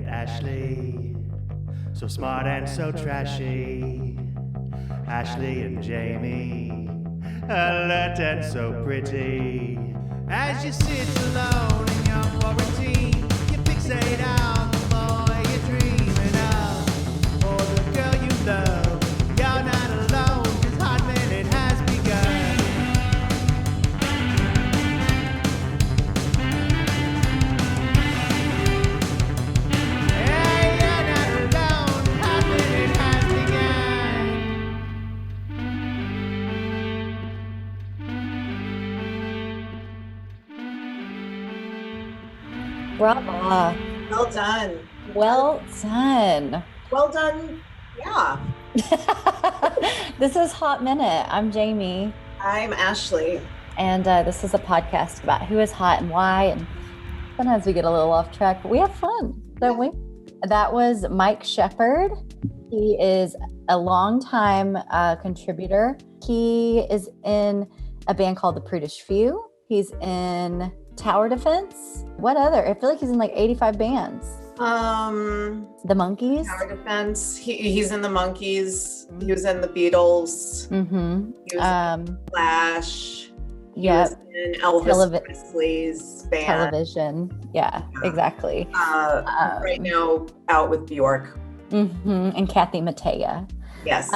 at Ashley, so smart and so trashy. Ashley and Jamie, alert and so pretty. As you sit alone in your quarantine, you fixate on the boy you're dreaming of, or the girl you love. You're not alone, 'cause Hott Minute has begun. Hey, you're not alone, Hott Minute has begun. Bravo. Well done. Well done. Well done. Yeah. This is Hott Minute. I'm Jamie. I'm Ashley. And this is a podcast about who is hot and why. And sometimes we get a little off track, but we have fun, don't we? That was Mike Shepard. He is a longtime contributor. He is in a band called The Prudish Few. He's in Tower Defense. What other? I feel like he's in like 85 bands. The Monkees. Tower Defense. He's in the Monkees. He was in the Beatles. Mm-hmm. He was in Flash. He Yep. was in Elvis Presley's band. Television. Yeah, exactly. Right now, out with Bjork. Mm-hmm. And Kathy Mattea. Yes.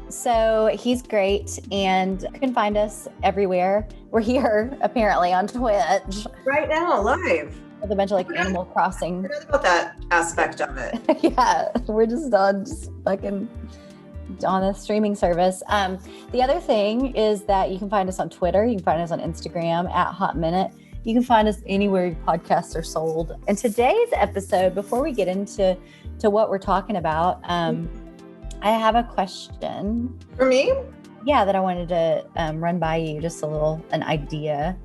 So he's great, and you can find us everywhere. We're here apparently on Twitch Right now, live. with a bunch of like Animal Crossing. I forgot about that aspect of it. Yeah, we're just fucking on a streaming service. The other thing is that you can find us on Twitter. You can find us on Instagram at Hott Minute. You can find us anywhere podcasts are sold. And today's episode, before we get into what we're talking about, I have a question. For me? Yeah, that I wanted to run by you, just an idea,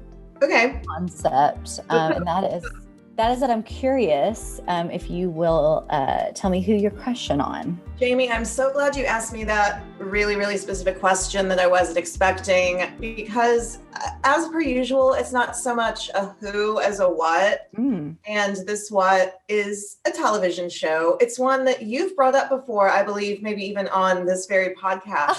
Okay. concept. And that is that I'm curious if you will tell me who you're crushing on. Jamie, I'm so glad you asked me that really, really specific question that I wasn't expecting, because as per usual, it's not so much a who as a what. And this what is a television show. It's one that you've brought up before, I believe, maybe even on this very podcast.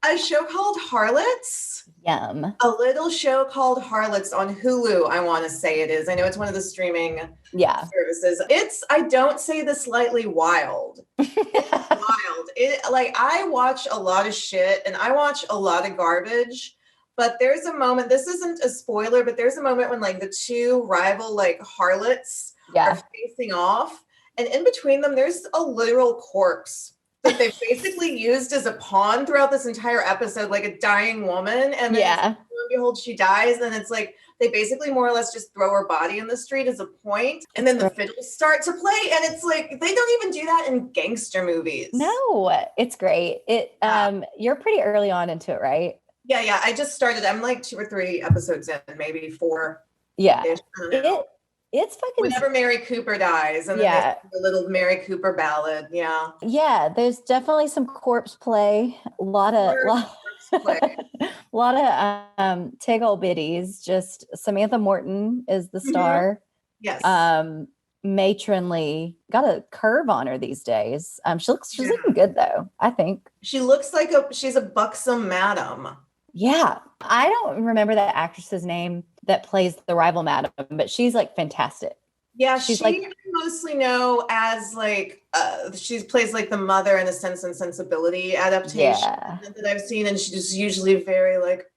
A show called Harlots. Yum. A little show called Harlots on Hulu, I want to say it is. I know it's one of the streaming services. It's, I don't say this lightly, wild. It's wild. I watch a lot of shit and I watch a lot of garbage, but there's a moment, this isn't a spoiler, but there's a moment when like the two rival like harlots are facing off, and in between them, there's a literal corpse that they've basically used as a pawn throughout this entire episode, like a dying woman. And then lo and behold, she dies. And it's like, they basically more or less just throw her body in the street as a point. And then the fiddles start to play. And it's like, they don't even do that in gangster movies. No, it's great. You're pretty early on into it, right? Yeah. I just started. I'm like 2 or 3 episodes in, maybe 4. Yeah. It's fucking. Whenever Mary Cooper dies, and then the little Mary Cooper ballad, Yeah, there's definitely some corpse play. A lot of tig old biddies. Just Samantha Morton is the star. Yes. Matronly, got a curve on her these days. She's looking good though, I think. She looks like she's a buxom madam. Yeah. I don't remember that actress's name that plays the rival madam, but she's like fantastic. Yeah, she's like, I mostly know as like she plays like the mother in a Sense and Sensibility adaptation that I've seen, and she's usually very like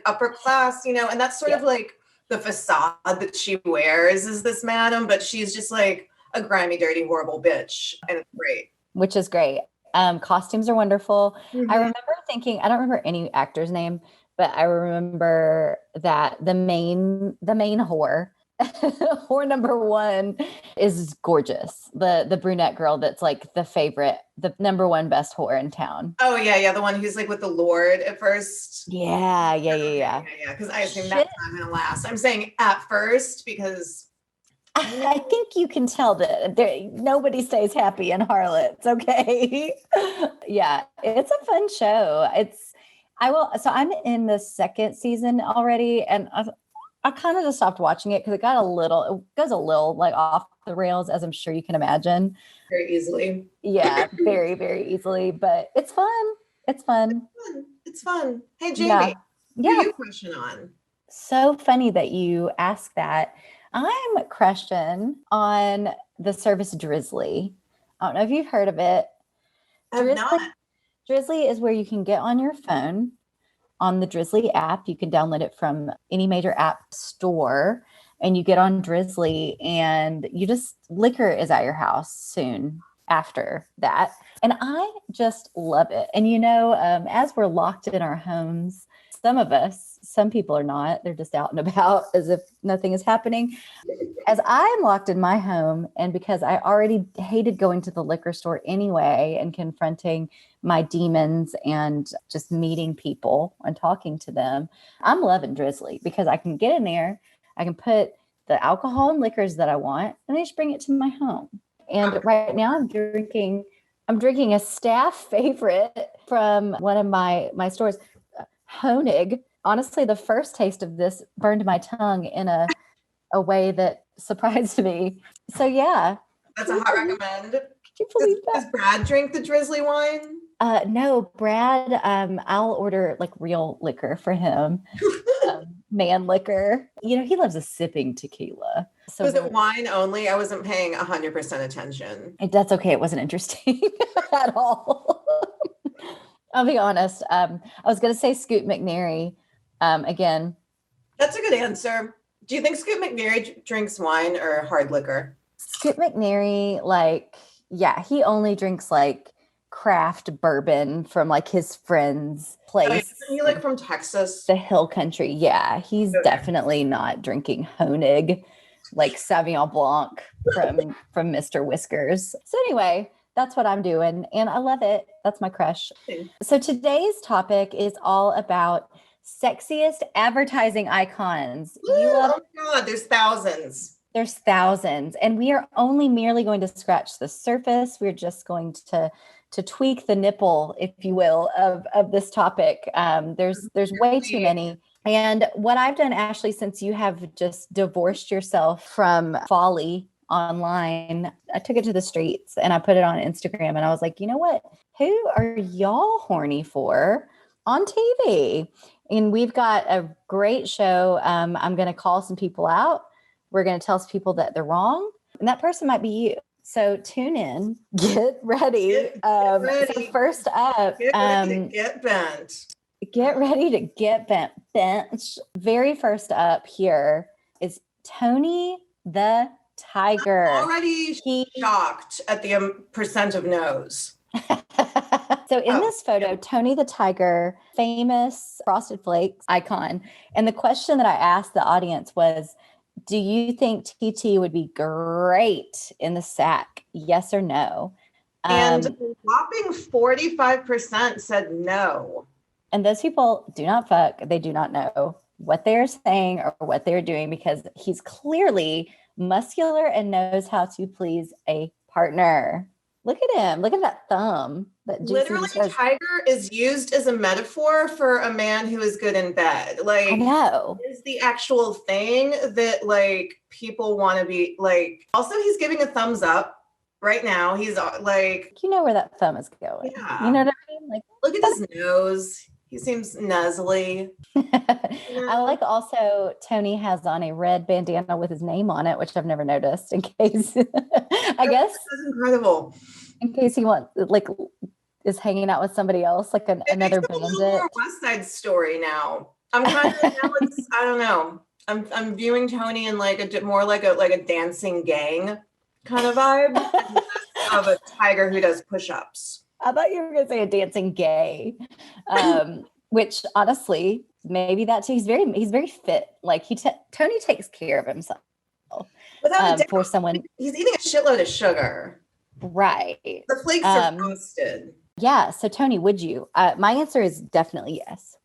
upper class, and that's sort of like the facade that she wears is this madam, but she's just like a grimy, dirty, horrible bitch, and it's great. Which is great. Costumes are wonderful. I remember thinking, I don't remember any actor's name, but I remember that the main whore, whore number 1, is gorgeous. The brunette girl that's like the favorite, the number 1 best whore in town. Oh yeah, the one who's like with the Lord at first. Yeah. Because I assume that's not gonna last. I'm saying at first because I think you can tell that nobody stays happy in Harlots. Okay. Yeah, it's a fun show. So I'm in the 2nd season already, and I kind of just stopped watching it because it goes a little like off the rails, as I'm sure you can imagine. Very easily. Yeah, very, very easily. But it's fun. It's fun. It's fun. Hey, Jamie. Who are you crushing on? So funny that you ask that. I'm crushing on the service Drizzly. I don't know if you've heard of it. I've not. Drizzly is where you can get on your phone on the Drizzly app. You can download it from any major app store and you get on Drizzly and liquor is at your house soon after that. And I just love it. And, as we're locked in our homes, some people are not, they're just out and about as if nothing is happening. As I'm locked in my home, and because I already hated going to the liquor store anyway and confronting my demons and just meeting people and talking to them, I'm loving Drizzly because I can get in there, I can put the alcohol and liquors that I want, and they just bring it to my home. And right now I'm drinking a staff favorite from one of my stores, Honig. Honestly, the first taste of this burned my tongue in a way that surprised me. So yeah. That's a hot recommend. Could you believe that? Does Brad drink the Drizzly wine? No, Brad, I'll order like real liquor for him. Man liquor. He loves a sipping tequila. So was it wine only? I wasn't paying 100% attention. That's okay. It wasn't interesting at all. I'll be honest. I was going to say Scoot McNairy again. That's a good answer. Do you think Scoot McNairy drinks wine or hard liquor? Scoot McNairy, he only drinks like craft bourbon from like his friend's place. Oh, isn't he from Texas? The hill country. Yeah, he's definitely not drinking Honig, like Sauvignon Blanc from Mr. Whiskers. So anyway, that's what I'm doing. And I love it. That's my crush. So today's topic is all about sexiest advertising icons. Oh my God, there's thousands. There's thousands. And we are only merely going to scratch the surface. We're just going to tweak the nipple, if you will, of this topic. There's way too many. And what I've done, Ashley, since you have just divorced yourself from folly online, I took it to the streets and I put it on Instagram and I was like, you know what? Who are y'all horny for on TV? And we've got a great show. I'm going to call some people out. We're going to tell some people that they're wrong. And that person might be you. So tune in, get ready. Get ready. So first up, get ready to get bent. Get ready to get bent. Bench. Very first up here is Tony the Tiger. I'm already shocked at the percent of no's. So in this photo, Tony the Tiger, famous Frosted Flakes icon. And the question that I asked the audience was, do you think TT would be great in the sack? Yes or no? And a whopping 45% said no. And those people do not fuck. They do not know what they're saying or what they're doing because he's clearly muscular and knows how to please a partner. Look at him. Look at that thumb. Literally, tiger is used as a metaphor for a man who is good in bed. Like, I know. Is the actual thing that like people want to be like. Also, he's giving a thumbs up right now. He's like, you know where that thumb is going. Yeah. You know what I mean? Like, look at his nose. He seems nuzzly. I like also Tony has on a red bandana with his name on it, which I've never noticed in case, I guess. That's incredible. In case he is hanging out with somebody else, like another bandit. It's a little more West Side Story now. I'm kind of, I don't know. I'm viewing Tony in like a dancing gang kind of vibe of a tiger who does push-ups. I thought you were going to say a dancing gay, which honestly, maybe that too. He's very fit. Like Tony takes care of himself. Without a doubt, for someone, he's eating a shitload of sugar. Right. The flakes are roasted. Yeah. So Tony, would you? My answer is definitely yes.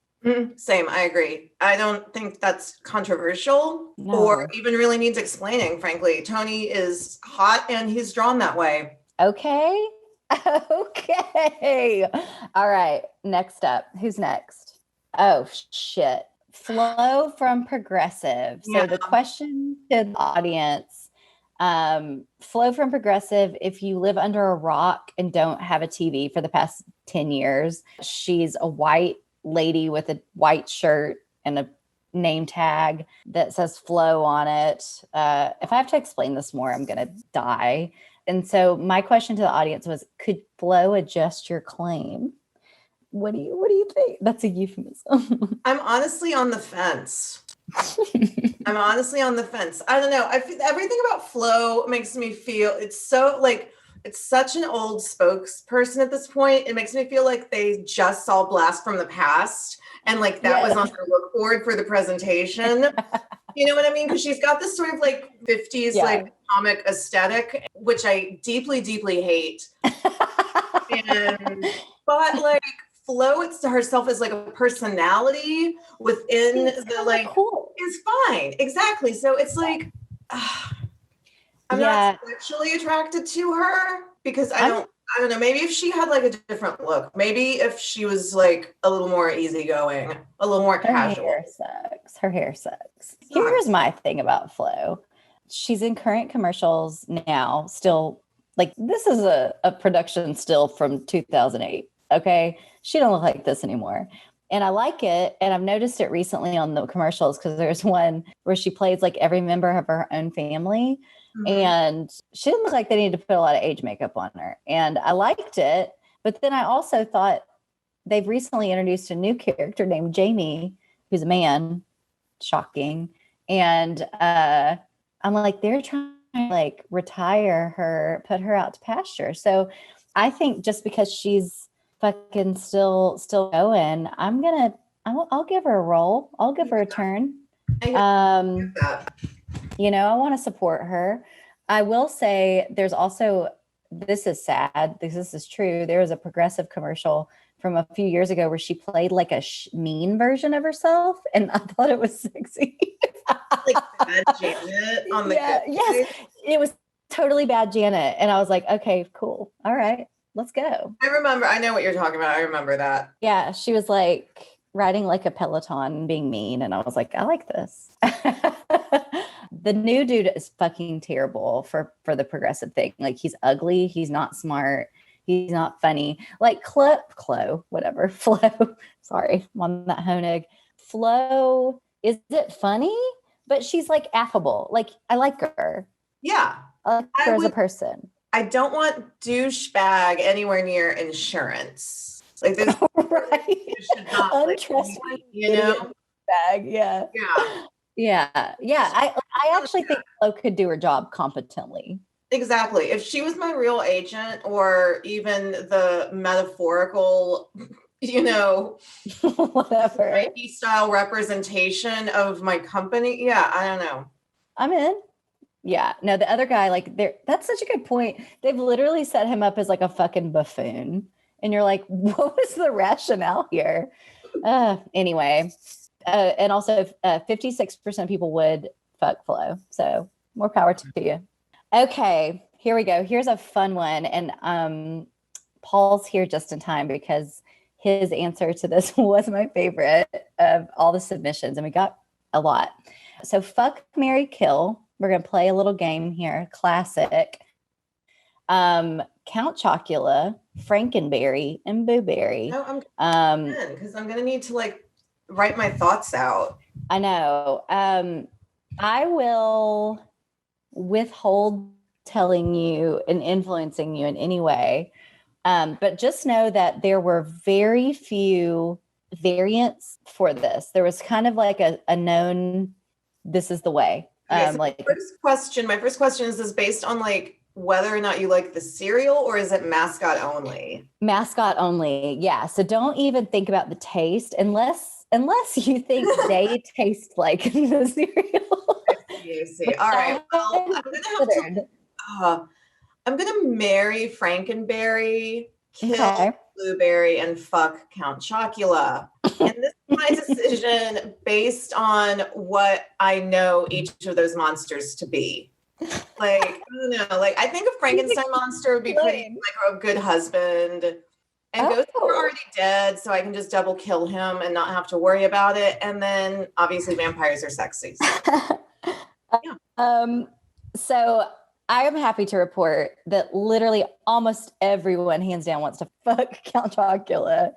Same. I agree. I don't think that's controversial or even really needs explaining. Frankly, Tony is hot and he's drawn that way. Okay. All right. Next up. Who's next? Oh, shit. Flo from Progressive. So the question to the audience, Flo from Progressive, if you live under a rock and don't have a TV for the past 10 years, she's a white lady with a white shirt and a name tag that says Flo on it. If I have to explain this more, I'm going to die. And so my question to the audience was, could Flo adjust your claim? What do you think? That's a euphemism. I'm honestly on the fence. I don't know. I feel everything about Flo makes me feel it's so like it's such an old spokesperson at this point. It makes me feel like they just saw Blast from the Past and like that was on their look board for the presentation. You know what I mean? Because she's got this sort of like 50s like comic aesthetic, which I deeply, deeply hate. But like Flo herself as like a personality within the like is fine. Exactly. So it's like I'm not sexually attracted to her because I don't know. Maybe if she had like a different look, maybe if she was like a little more easygoing, a little more casual. Her hair sucks. Here's my thing about Flo. She's in current commercials now, still like this is a production still from 2008. Okay. She don't look like this anymore. And I like it. And I've noticed it recently on the commercials because there's one where she plays like every member of her own family. Mm-hmm. And she didn't look like they needed to put a lot of age makeup on her. And I liked it. But then I also thought they've recently introduced a new character named Jamie, who's a man. Shocking. And I'm like, they're trying to like retire her, put her out to pasture. So I think just because she's fucking still going, I'll give her a role. I'll give her a turn. You know, I want to support her. I will say there's also, this is sad. This is true. There was a Progressive commercial from a few years ago where she played like a mean version of herself. And I thought it was sexy. Like Bad Janet on the yes, it was totally Bad Janet. And I was like, okay, cool. All right, let's go. I know what you're talking about. I remember that. Yeah, she was like riding like a Peloton and being mean. And I was like, I like this. The new dude is fucking terrible for the Progressive thing. Like he's ugly. He's not smart. He's not funny. Like Flo. Sorry, I'm on that Honig. Flo, is it funny? But she's like affable. Like I like her. Yeah. I like her as a person. I don't want douchebag anywhere near insurance. Like this should not untrustworthy, you know? Bag. Yeah. I actually think Flo could do her job competently. Exactly. If she was my real agent or even the metaphorical, you know, whatever Nike style representation of my company. Yeah, I don't know. I'm in. Yeah. No, the other guy, like that's such a good point. They've literally set him up as like a fucking buffoon. And you're like, what was the rationale here? Anyway. And also 56% of people would fuck Flo. So more power to you. Okay, here we go. Here's a fun one. And Paul's here just in time because his answer to this was my favorite of all the submissions. And we got a lot. So fuck, marry, kill. We're going to play a little game here. Classic. Count Chocula, Frankenberry, and Booberry. No, because I'm going to need to like write my thoughts out. I know. I will withhold telling you and influencing you in any way. But just know that there were very few variants for this. There was kind of like a known, this is the way. Okay, so my first question is this based on like whether or not you like the cereal or is it mascot only? Mascot only. Yeah. So don't even think about the taste unless you think they taste like the cereal. I see. All right. Well, I'm gonna marry Frankenberry, kill Blueberry, and fuck Count Chocula. And this is my decision based on what I know each of those monsters to be. Like, I don't know. Like, I think a Frankenstein monster would be pretty like a good husband. And ghosts are already dead, so I can just double kill him and not have to worry about it. And then obviously vampires are sexy. So. Yeah. So I am happy to report that literally almost everyone, hands down, wants to fuck Count Chocula.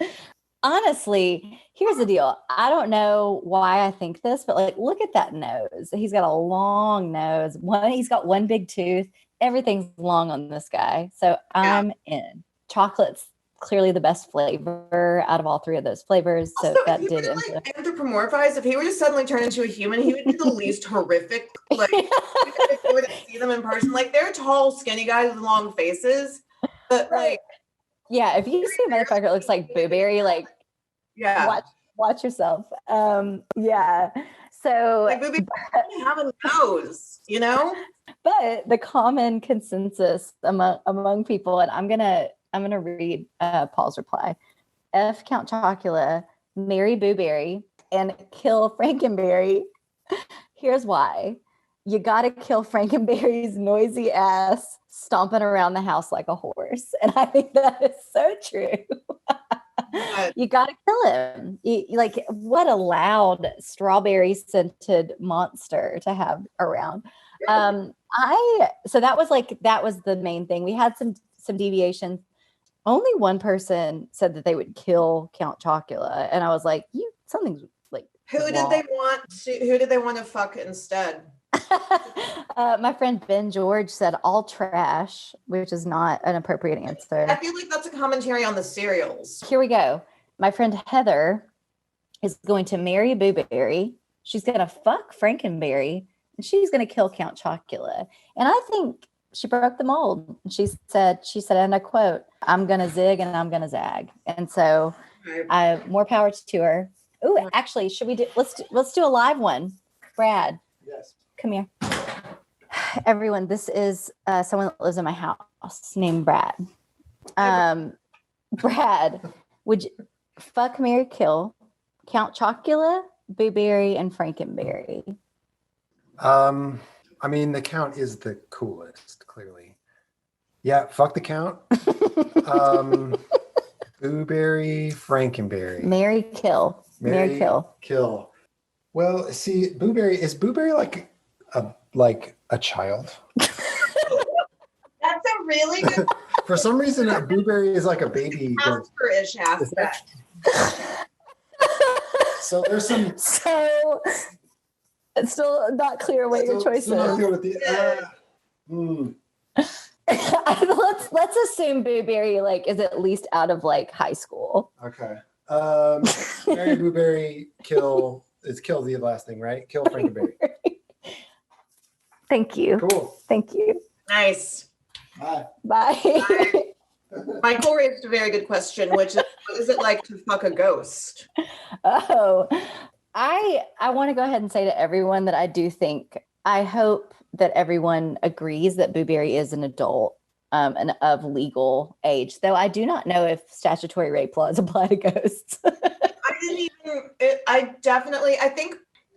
Honestly, here's the deal. I don't know why I think this, but like, look at that nose. He's got a long nose. He's got one big tooth. Everything's long on this guy. So I'm in. Chocolate's clearly the best flavor out of all three of those flavors. So also, that if he did were to, like, anthropomorphize, if he were to suddenly turn into a human, he would be the least horrific. Like, if you were to see them in person, like they're tall, skinny guys with long faces. But like, yeah, if you see a motherfucker that looks like Blueberry, like, yeah, watch yourself. Yeah. So like Blueberry have a nose, you know. But the common consensus among people, and I'm gonna read Paul's reply: F Count Chocula, marry Blueberry, and kill Frankenberry. Here's why. You gotta kill Frankenberry's noisy ass stomping around the house like a horse. And I think that is so true. You gotta kill him. Like, what a loud strawberry scented monster to have around. So that was the main thing. We had some deviations. Only one person said that they would kill Count Chocula, and I was like, something's like. Who did they want to fuck instead? My friend Ben George said all trash, which is not an appropriate answer. I feel like that's a commentary on the cereals. Here we go. My friend Heather is going to marry Blueberry. She's going to fuck Frankenberry, and she's going to kill Count Chocula. And I think she broke the mold. She said, and I quote, "I'm going to zig and I'm going to zag." And so more power to her. Oh, actually, should we let's do a live one. Brad. Yes. Come here. Everyone, this is someone that lives in my house named Brad. Brad, would you fuck, marry, kill Count Chocula, Blueberry, and Frankenberry? I mean, the Count is the coolest, clearly. Yeah, fuck the Count. Blueberry, Frankenberry. Marry, kill. Marry, kill. Kill. Well, see, is Blueberry like a child? That's a really good. For some reason, Blueberry is like a baby. Casper-ish aspect. So there's some. So it's still not clear what your choice is. Not clear with Let's assume Blueberry is at least out of high school. Okay. Marry Blueberry, kill. It's kill the last thing, right? Kill Frankenberry. Thank you. Cool. Thank you. Nice. Bye. Bye. Michael raised a very good question, which is, what is it like to fuck a ghost? Oh, I want to go ahead and say to everyone that I hope that everyone agrees that Blueberry is an adult and of legal age, though I do not know if statutory rape laws apply to ghosts. I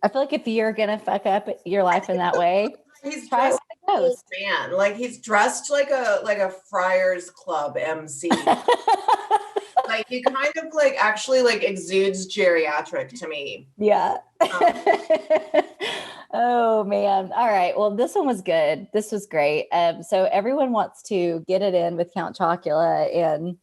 feel like if you're going to fuck up your life in that way, he's dressed like an old man. Like he's dressed like a Friars Club MC. Like he kind of actually exudes geriatric to me. Yeah. Oh man. All right. Well, this one was good. This was great. So everyone wants to get it in with Count Chocula, and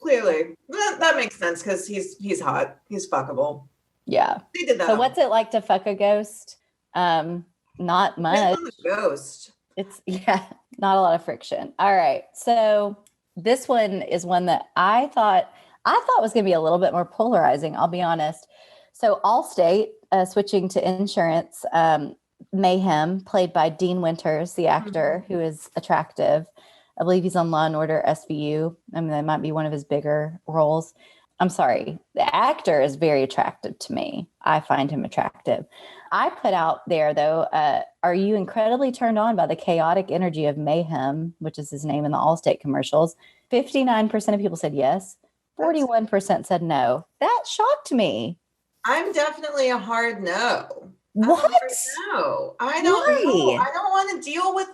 clearly that makes sense because he's hot. He's fuckable. Yeah. They did that. So what's it like to fuck a ghost? Not much. Ghost. It's not a lot of friction. All right. So this one is one that I thought was going to be a little bit more polarizing. I'll be honest. So Allstate, switching to insurance, Mayhem, played by Dean Winters, the actor, who is attractive. I believe he's on Law and Order SVU. I mean, that might be one of his bigger roles. I'm sorry. The actor is very attractive to me. I find him attractive. I put out there, though, are you incredibly turned on by the chaotic energy of Mayhem, which is his name in the Allstate commercials? 59% of people said yes. 41% said no. That shocked me. I'm definitely a hard no. What? No, I don't know. I don't want to deal with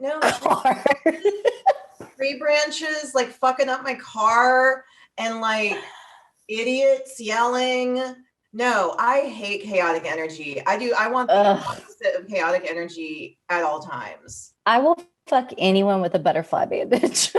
no. tree branches, like fucking up my car, and like idiots yelling. No, I hate chaotic energy. I want the opposite of chaotic energy at all times. I will fuck anyone with a butterfly bandage.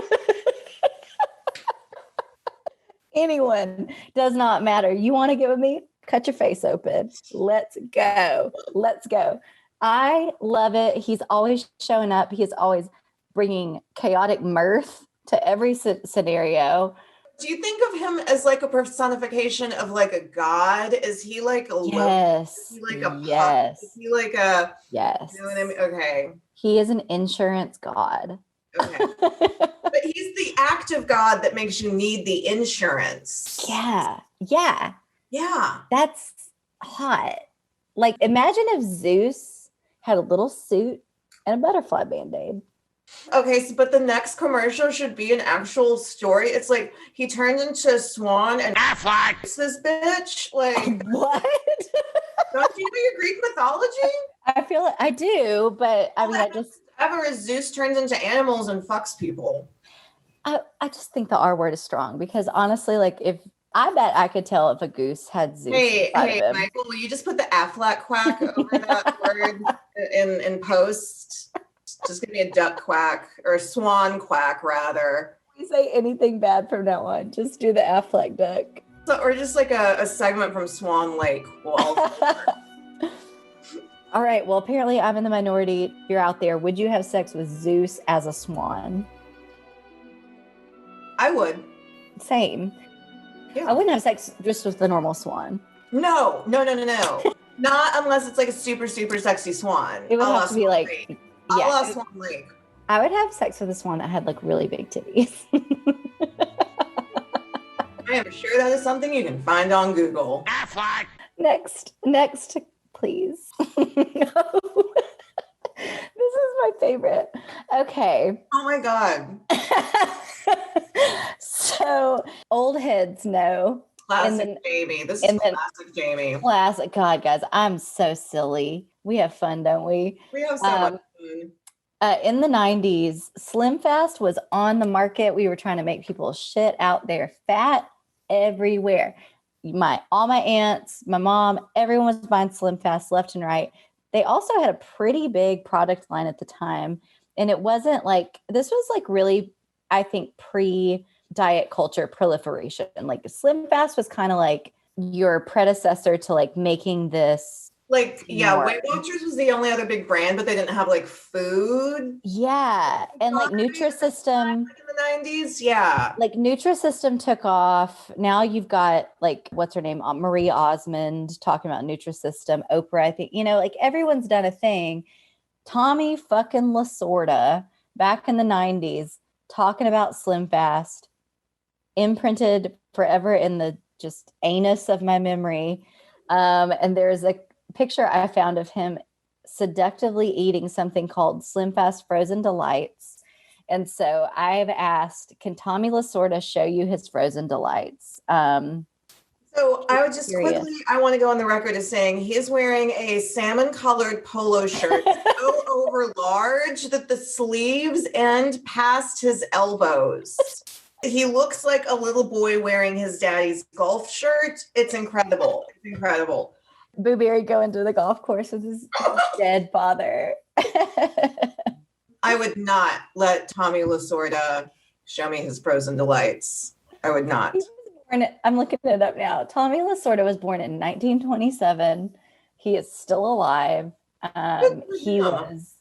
Anyone, does not matter. You want to get with me? Cut your face open. Let's go. Let's go. I love it. He's always showing up. He's always bringing chaotic mirth to every scenario. Do you think of him as like a personification of like a god? Is he like a yes? Is he like a yes? Is he like a yes? You know what I mean? Okay. He is an insurance god. Okay. But he's the active god that makes you need the insurance. Yeah. Yeah. Yeah. That's hot. Like, imagine if Zeus had a little suit and a butterfly band-aid. Okay, so, but the next commercial should be an actual story. It's like he turns into a swan and it's this bitch. Like what? Don't you know your Greek mythology? I feel it. I do, but I mean, I just ever is Zeus turns into animals and fucks people. I just think the R word is strong because honestly, like if I bet I could tell if a goose had Zeus. Hey, Michael, will you just put the Aflac quack over that word in post? Just give me a duck quack or a swan quack, rather. If you say anything bad from now on, just do the Aflac duck. So, or just like a segment from Swan Lake. All right. Well, apparently I'm in the minority. You're out there. Would you have sex with Zeus as a swan? I would. Same. Yeah. I wouldn't have sex just with the normal swan. No. Not unless it's like a super, super sexy swan. It would have to be like... Lake. Yeah, Swan Lake. I would have sex with a swan that had like really big titties. I am sure that is something you can find on Google. Next, please. This is my favorite. Okay. Oh my God. So old heads know. Classic Jamie. This is classic Jamie. Classic. God, guys, I'm so silly. We have fun, don't we? We have so much fun. In the 90s, Slim Fast was on the market. We were trying to make people shit out there, fat everywhere. All my aunts, my mom, everyone was buying Slim Fast left and right. They also had a pretty big product line at the time. And it wasn't like, this was like really, I think, pre-diet culture proliferation. Like Slim Fast was kind of like your predecessor to like making this. Like, yeah, Weight Watchers was the only other big brand, but they didn't have like food. Yeah. And like Nutrisystem. Like in the 90s. Yeah. Like Nutrisystem took off. Now you've got like, what's her name? Marie Osmond talking about Nutrisystem. Oprah, I think, like everyone's done a thing. Tommy fucking LaSorda back in the 90s talking about Slim Fast, imprinted forever in the just anus of my memory. And there's a picture I found of him seductively eating something called Slim Fast Frozen Delights. And so I've asked, can Tommy LaSorda show you his Frozen Delights? So I would just quickly, I want to go on the record as saying he is wearing a salmon colored polo shirt so over large that the sleeves end past his elbows. He looks like a little boy wearing his daddy's golf shirt. It's incredible. It's incredible. Boo Berry going to the golf course with his dead father. I would not let Tommy LaSorda show me his Frozen Delights. I would not. I'm looking it up now. Tommy LaSorda was born in 1927. He is still alive. He was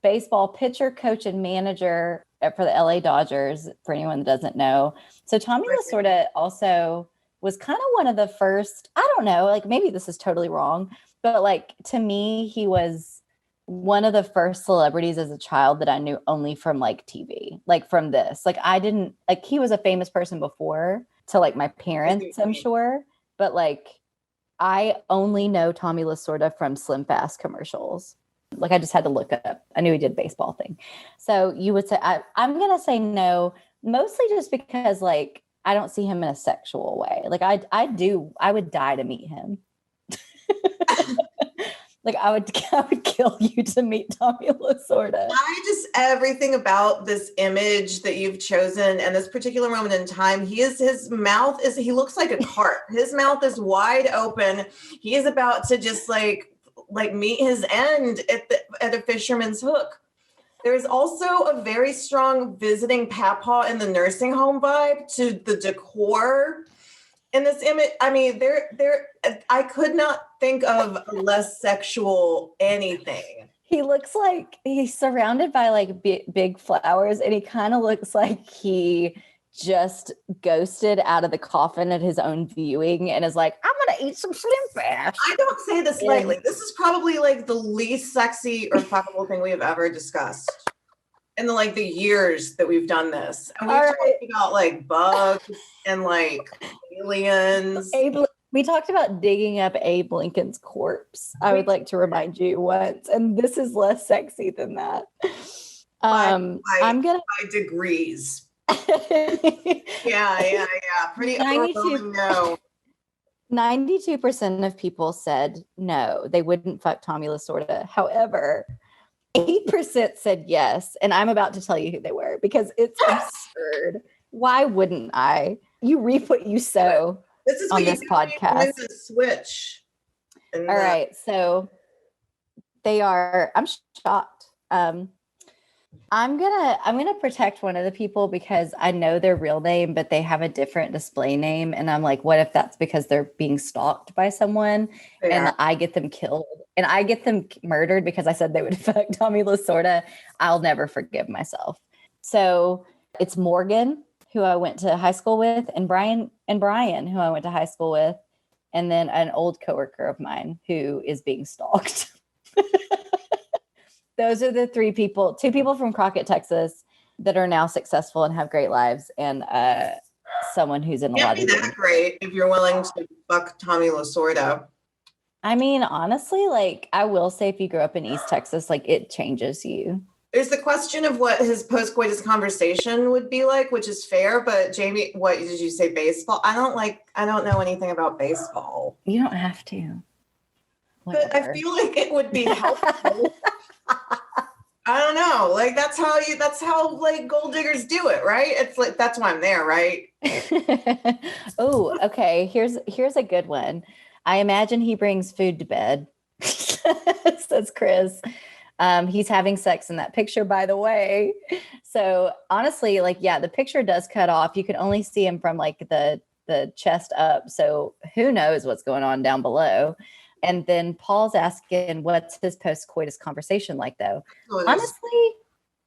baseball pitcher, coach, and manager for the LA Dodgers, for anyone that doesn't know. So Tommy LaSorda also was kind of one of the first, I don't know, like maybe this is totally wrong, but like to me, he was one of the first celebrities as a child that I knew only from like TV, like from this. Like I didn't, like he was a famous person before to like my parents, I'm sure, but like I only know Tommy LaSorda from Slim Fast commercials. Like I just had to look up. I knew he did a baseball thing. So you would say, I'm going to say no, mostly just because like, I don't see him in a sexual way. Like I would die to meet him. Like I would kill you to meet Tommy LaSorda. Everything about this image that you've chosen and this particular moment in time, he looks like a cart. His mouth is wide open. He is about to just like meet his end at a fisherman's hook. There's also a very strong visiting papaw in the nursing home vibe to the decor in this image. I mean, I could not think of a less sexual anything. He looks like he's surrounded by like big flowers, and he kind of looks like he just ghosted out of the coffin at his own viewing and is like, I'm going to eat some Slim Fast. I don't say this lightly. This is probably like the least sexy or fuckable thing we have ever discussed in the years that we've done this. And we've talked about like bugs and like aliens. We talked about digging up Abe Lincoln's corpse. I would like to remind you once, and this is less sexy than that. By degrees. Yeah. Pretty overwhelming no. 92% of people said no, they wouldn't fuck Tommy LaSorda. However, 8% said yes, and I'm about to tell you who they were because it's absurd. Why wouldn't I? You reap what you sow. This is on this podcast. Switch. All right, so they are. I'm shocked. I'm gonna protect one of the people because I know their real name, but they have a different display name, and I'm like, what if that's because they're being stalked by someone, and I get them killed, and I get them murdered because I said they would fuck Tommy LaSorda? I'll never forgive myself. So it's Morgan, who I went to high school with, and Brian, who I went to high school with, and then an old coworker of mine who is being stalked. Those are the two people from Crockett, Texas, that are now successful and have great lives, and someone who's in a lot of. Can't be that great if you're willing to fuck Tommy LaSorda. I mean, honestly, like I will say, if you grew up in East Texas, like it changes you. There's the question of what his post-coitus conversation would be like, which is fair. But Jamie, what did you say? Baseball? I don't know anything about baseball. You don't have to. Whatever. But I feel like it would be helpful. I don't know. Like that's how like gold diggers do it, right? It's like that's why I'm there, right? Oh, okay. Here's a good one. I imagine he brings food to bed. Says Chris. He's having sex in that picture, by the way. So honestly, like, yeah, the picture does cut off. You can only see him from like the chest up. So who knows what's going on down below. And then Paul's asking, what's his post-coitus conversation like, though? Honestly,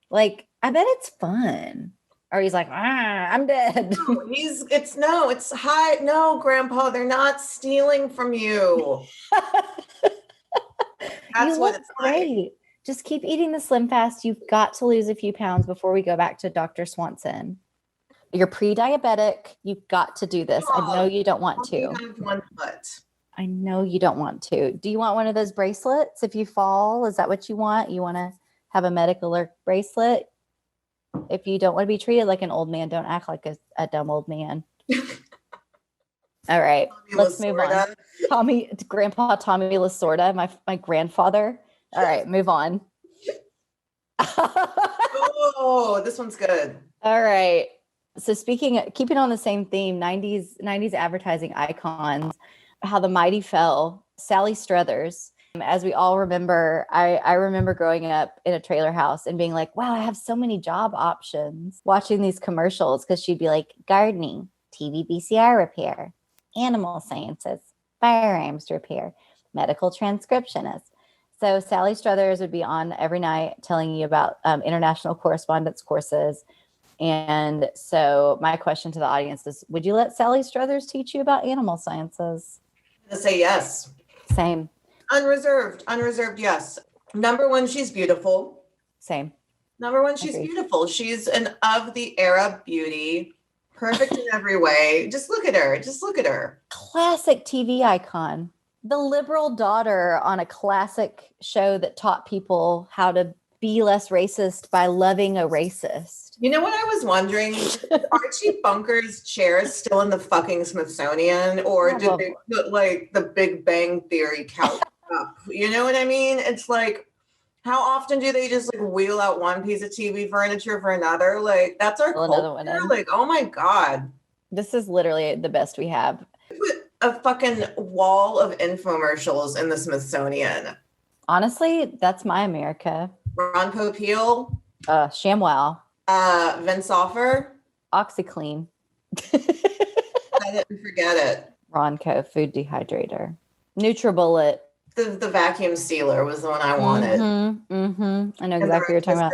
like, I bet it's fun. Or he's like, I'm dead. No, it's hi. No, Grandpa, they're not stealing from you. That's what it's great. Like. Just keep eating the Slim Fast. You've got to lose a few pounds before we go back to Dr. Swanson. You're pre-diabetic. You've got to do this. I know you don't want to. One foot. I know you don't want to. Do you want one of those bracelets if you fall? Is that what you want? You want to have a medical alert bracelet? If you don't want to be treated like an old man, don't act like a dumb old man. All right, let's move on. Grandpa Tommy LaSorda, my grandfather. All right, move on. Oh, this one's good. All right. So keeping on the same theme, 90s advertising icons, how the mighty fell. Sally Struthers, as we all remember, I remember growing up in a trailer house and being like, wow, I have so many job options watching these commercials, because she'd be like gardening, TV VCR repair, animal sciences, firearms repair, medical transcriptionist. So Sally Struthers would be on every night telling you about international correspondence courses. And so my question to the audience is, would you let Sally Struthers teach you about animal sciences? I'm gonna say yes. Same. Unreserved, yes. Number one, she's beautiful. Same. Number one, she's beautiful. She's an of the era beauty, perfect in every way. Just look at her. Classic TV icon. The liberal daughter on a classic show that taught people how to be less racist by loving a racist. You know what I was wondering? Is Archie Bunker's chair still in the fucking Smithsonian, or did they put like the Big Bang Theory couch up. You know what I mean? It's like, how often do they just like wheel out one piece of TV furniture for another? Like, that's our culture. Like, oh my God. This is literally the best we have. Put a fucking wall of infomercials in the Smithsonian. Honestly, that's my America. Ron Popeil. ShamWow. Vince Offer. OxyClean. I didn't forget it. Ronco food dehydrator. NutriBullet. The vacuum sealer was the one I wanted. I know exactly what you're talking about.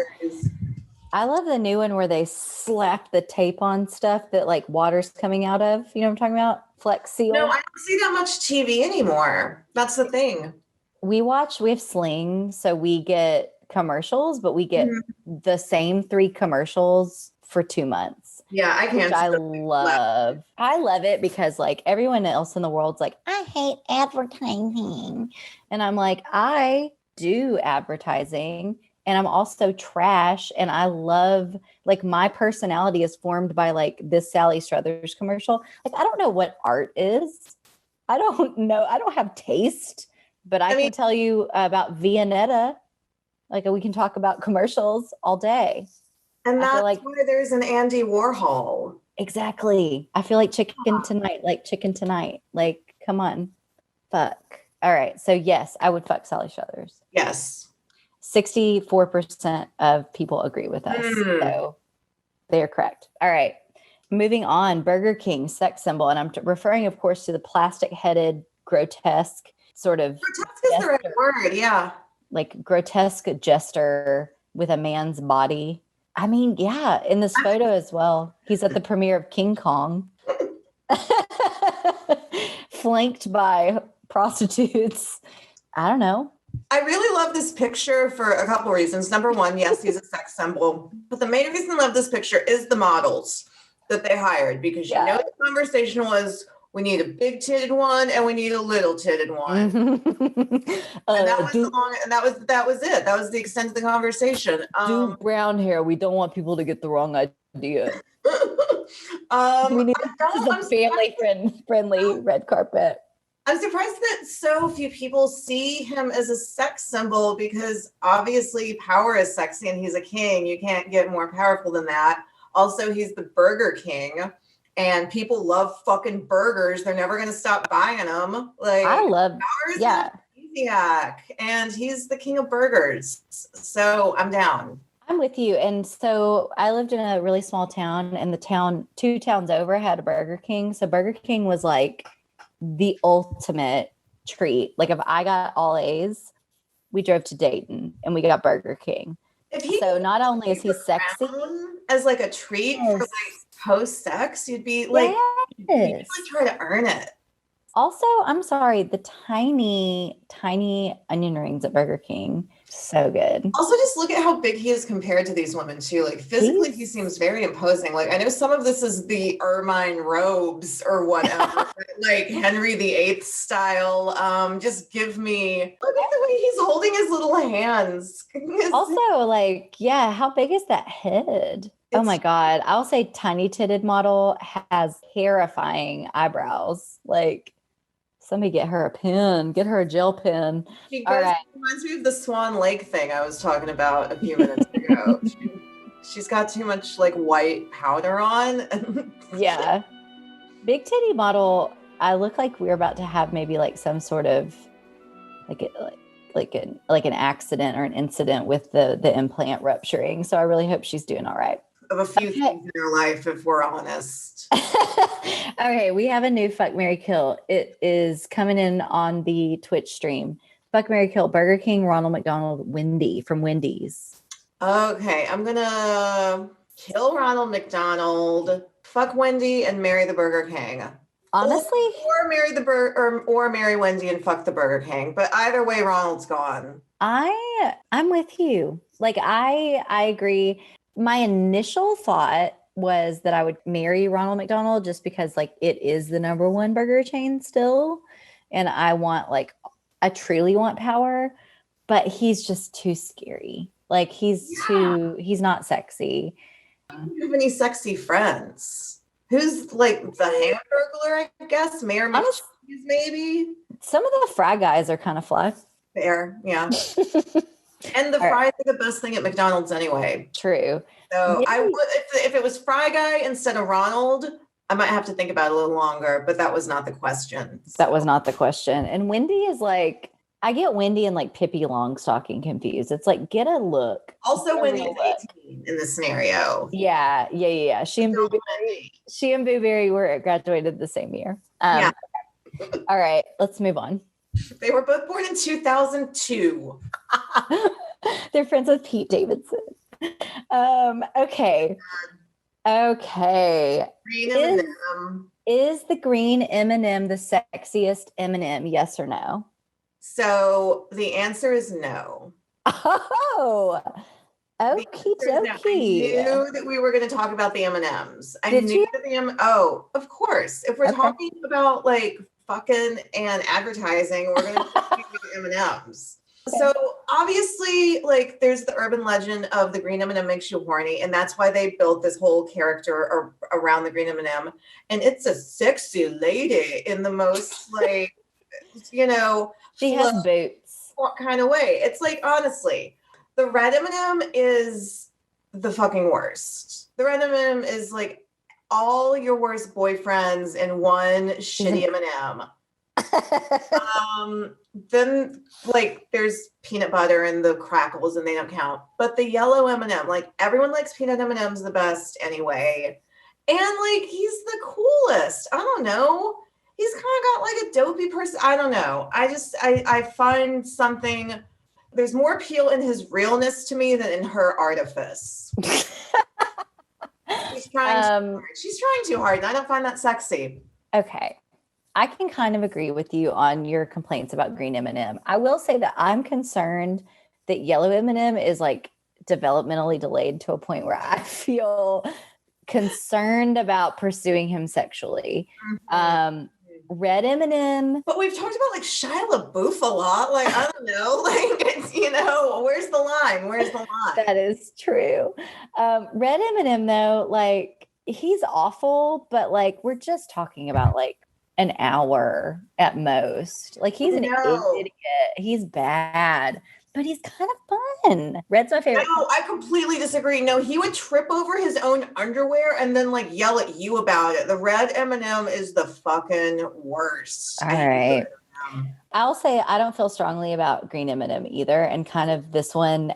I love the new one where they slap the tape on stuff that like water's coming out of. You know what I'm talking about? Flex Seal. No, I don't see that much TV anymore. That's the thing. We have Sling, so we get commercials, but we get the same 3 commercials for 2 months. Yeah, I can't. I love. I love it because like everyone else in the world's like, I hate advertising. And I'm like, I do advertising and I'm also trash. And I love, like, my personality is formed by like this Sally Struthers commercial. Like, I don't know what art is. I don't know. I don't have taste, but I can tell you about Viennetta. Like, we can talk about commercials all day. And that's why there's an Andy Warhol. Exactly. I feel like chicken tonight. Like, come on. Fuck. All right. So yes, I would fuck Sally Struthers. Yes. 64% of people agree with us. So they are correct. All right. Moving on. Burger King, sex symbol. And I'm referring, of course, to the plastic-headed, grotesque sort of. Grotesque is the right word. Yeah. Like grotesque jester with a man's body. I mean, yeah, in this photo as well. He's at the premiere of King Kong, flanked by prostitutes. I don't know. I really love this picture for a couple of reasons. Number one, yes, he's a sex symbol. But the main reason I love this picture is the models that they hired, because you know the conversation was, we need a big titted one and we need a little titted one. And that was it. That was the extent of the conversation. Do brown hair. We don't want people to get the wrong idea. We need a family friendly red carpet. I'm surprised that so few people see him as a sex symbol, because obviously power is sexy and he's a king. You can't get more powerful than that. Also, he's the Burger King. And people love fucking burgers. They're never going to stop buying them. Like, I love, and he's the king of burgers. So I'm down. I'm with you. And so I lived in a really small town, and the town 2 towns over had a Burger King. So Burger King was like the ultimate treat. Like, if I got all A's, we drove to Dayton and we got Burger King. So not only is he sexy as like a treat for like post-sex, you'd be like, you'd really try to earn it. Also, I'm sorry, the tiny onion rings at Burger King, so good. Also, just look at how big he is compared to these women too. Like, physically, he seems very imposing. Like, I know some of this is the ermine robes or whatever, like Henry VIII style. Just give me, look at the way he's holding his little hands. Also, like, yeah, how big is that head? Oh my God. I'll say tiny titted model has terrifying eyebrows. Like, somebody get her a pen, get her a gel pen. All right. Reminds me of the Swan Lake thing I was talking about a few minutes ago. She's got too much like white powder on. Yeah. Big titty model. I look like we're about to have maybe like some sort of like an accident or an incident with the implant rupturing. So I really hope she's doing all right. Of a few things in her life, if we're honest. Okay, we have a new Fuck, Marry, Kill. It is coming in on the Twitch stream. Fuck, Marry, Kill, Burger King, Ronald McDonald, Wendy from Wendy's. Okay, I'm gonna kill Ronald McDonald, fuck Wendy, and marry the Burger King. Honestly, or marry or marry Wendy and fuck the Burger King. But either way, Ronald's gone. I'm with you. Like, I agree. My initial thought was that I would marry Ronald McDonald just because like it is the number one burger chain still. And I truly want power, but he's just too scary. Like he's not sexy. I don't have any sexy friends. Who's like the Hamburglar, I guess? Mayor maybe. Some of the fry guys are kind of fly. Fair, yeah. And the fries are the best thing at McDonald's anyway. True. So I would, if it was Fry Guy instead of Ronald, I might have to think about it a little longer, but that was not the question. So. That was not the question. And Wendy is like, I get Wendy and like Pippi Longstocking confused. It's like, get a look. Also, Wendy is 18 in this scenario. Yeah. She and Boo Berry were graduated the same year. Yeah. All right, let's move on. They were both born in 2002. They're friends with Pete Davidson. Okay. Green M&M. Is the green M&M the sexiest M&M? Yes or no? So the answer is no. Oh, okie dokie. I knew that we were going to talk about the M&Ms. Oh, of course. If we're talking about like fucking and advertising, we're going to talk about M&Ms. So obviously, like, there's the urban legend of the green M&M makes you horny, and that's why they built this whole character around the green M&M. And it's a sexy lady in the most, like, you know, she has boots kind of way. It's like, honestly, the red M&M is the fucking worst. The red M&M is like all your worst boyfriends in one shitty M&M. Then like there's peanut butter and the crackles and they don't count, but the yellow M&M, like everyone likes peanut M&Ms the best anyway, and like he's the coolest. I don't know, he's kind of got like a dopey person. I don't know, I find something, there's more appeal in his realness to me than in her artifice. She's trying too hard and I don't find that sexy. Okay, I can kind of agree with you on your complaints about green M&M. I will say that I'm concerned that yellow M&M is like developmentally delayed to a point where I feel concerned about pursuing him sexually. Red M&M. But we've talked about like Shia LaBeouf a lot. Like, I don't know, like, it's, you know, where's the line? That is true. Red M&M though, like he's awful, but like we're just talking about like an hour at most. Like he's an idiot. He's bad, but he's kind of fun. Red's my favorite. No, I completely disagree. No, he would trip over his own underwear and then like yell at you about it. The red M&M is the fucking worst. All right. I'll say I don't feel strongly about green M&M either. And kind of this one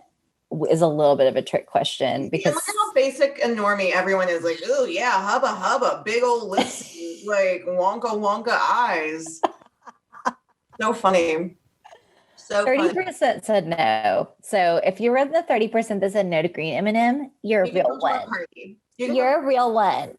is a little bit of a trick question because look at how basic and normie everyone is. Like, oh yeah, hubba, big old lips, like wonka eyes. So funny. So 30% said no. So if you were the 30% that said no to green M&M, you're a real one. You're a real one.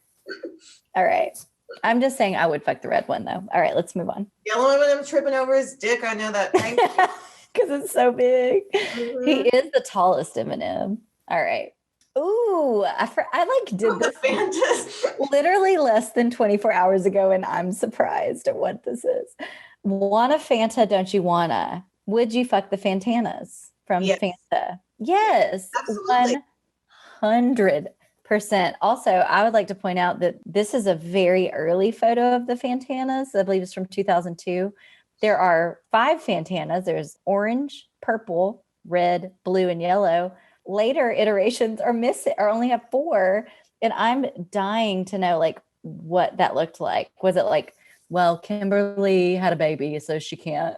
All right. I'm just saying I would fuck the red one though. All right, let's move on. Yellow M&M tripping over his dick. I know that. Thank you. Because it's so big. Mm-hmm. He is the tallest M&M. All right. Ooh, I like did this literally less than 24 hours ago, and I'm surprised at what this is. Want a Fanta, don't you wanna? Would you fuck the Fantanas from Fanta? Yes. Absolutely. 100%. Also, I would like to point out that this is a very early photo of the Fantanas. I believe it's from 2002. There are 5 Fantanas. There's orange, purple, red, blue, and yellow. Later iterations are missing or only have 4. And I'm dying to know like what that looked like. Was it like, well, Kimberly had a baby, so she can't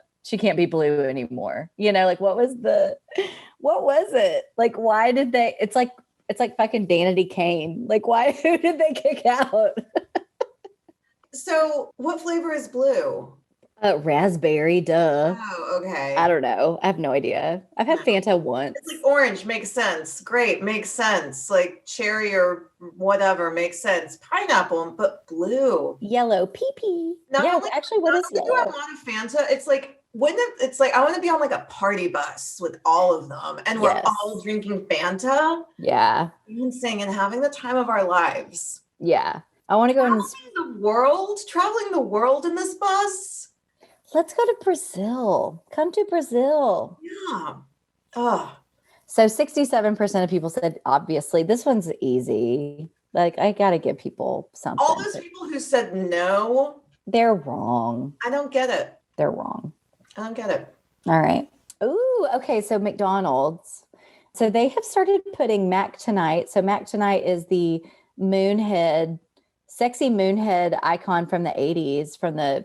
be blue anymore. You know, like what was it? Like, why did they, it's like fucking Danity Kane. Like, who did they kick out? So what flavor is blue? Raspberry, duh. Oh, okay. I don't know. I have no idea. I've had Fanta once. It's like orange makes sense. Great, makes sense. Like cherry or whatever makes sense. Pineapple, but blue. Yellow, pee-pee. Actually, what is yellow? Do I want a Fanta? It's like I want to be on like a party bus with all of them, and we're all drinking Fanta. Yeah. Dancing and having the time of our lives. Yeah. I want to go traveling the world in this bus. Let's go to Brazil. Come to Brazil. Yeah. Oh. So 67% of people said, obviously, this one's easy. Like, I got to give people something. All those people who said no They're wrong. I don't get it. They're wrong. I don't get it. All right. Ooh, okay. So McDonald's. So they have started putting Mac Tonight. So Mac Tonight is the sexy moonhead icon from the 80s, from the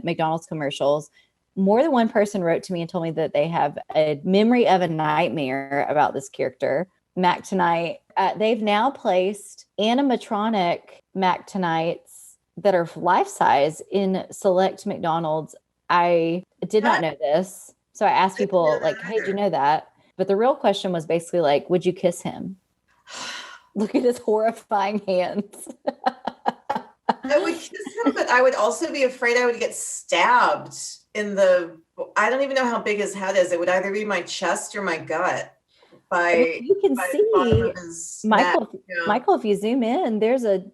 McDonald's commercials. More than one person wrote to me and told me that they have a memory of a nightmare about this character, Mac Tonight. They've now placed animatronic Mac Tonights that are life-size in select McDonald's. I did not know this. So I asked people like, hey, do you know that? But the real question was basically like, would you kiss him? Look at his horrifying hands. I would kiss him, but I would also be afraid I would get stabbed I don't even know how big his head is. It would either be my chest or my gut. You can see Michael, if you zoom in, there's an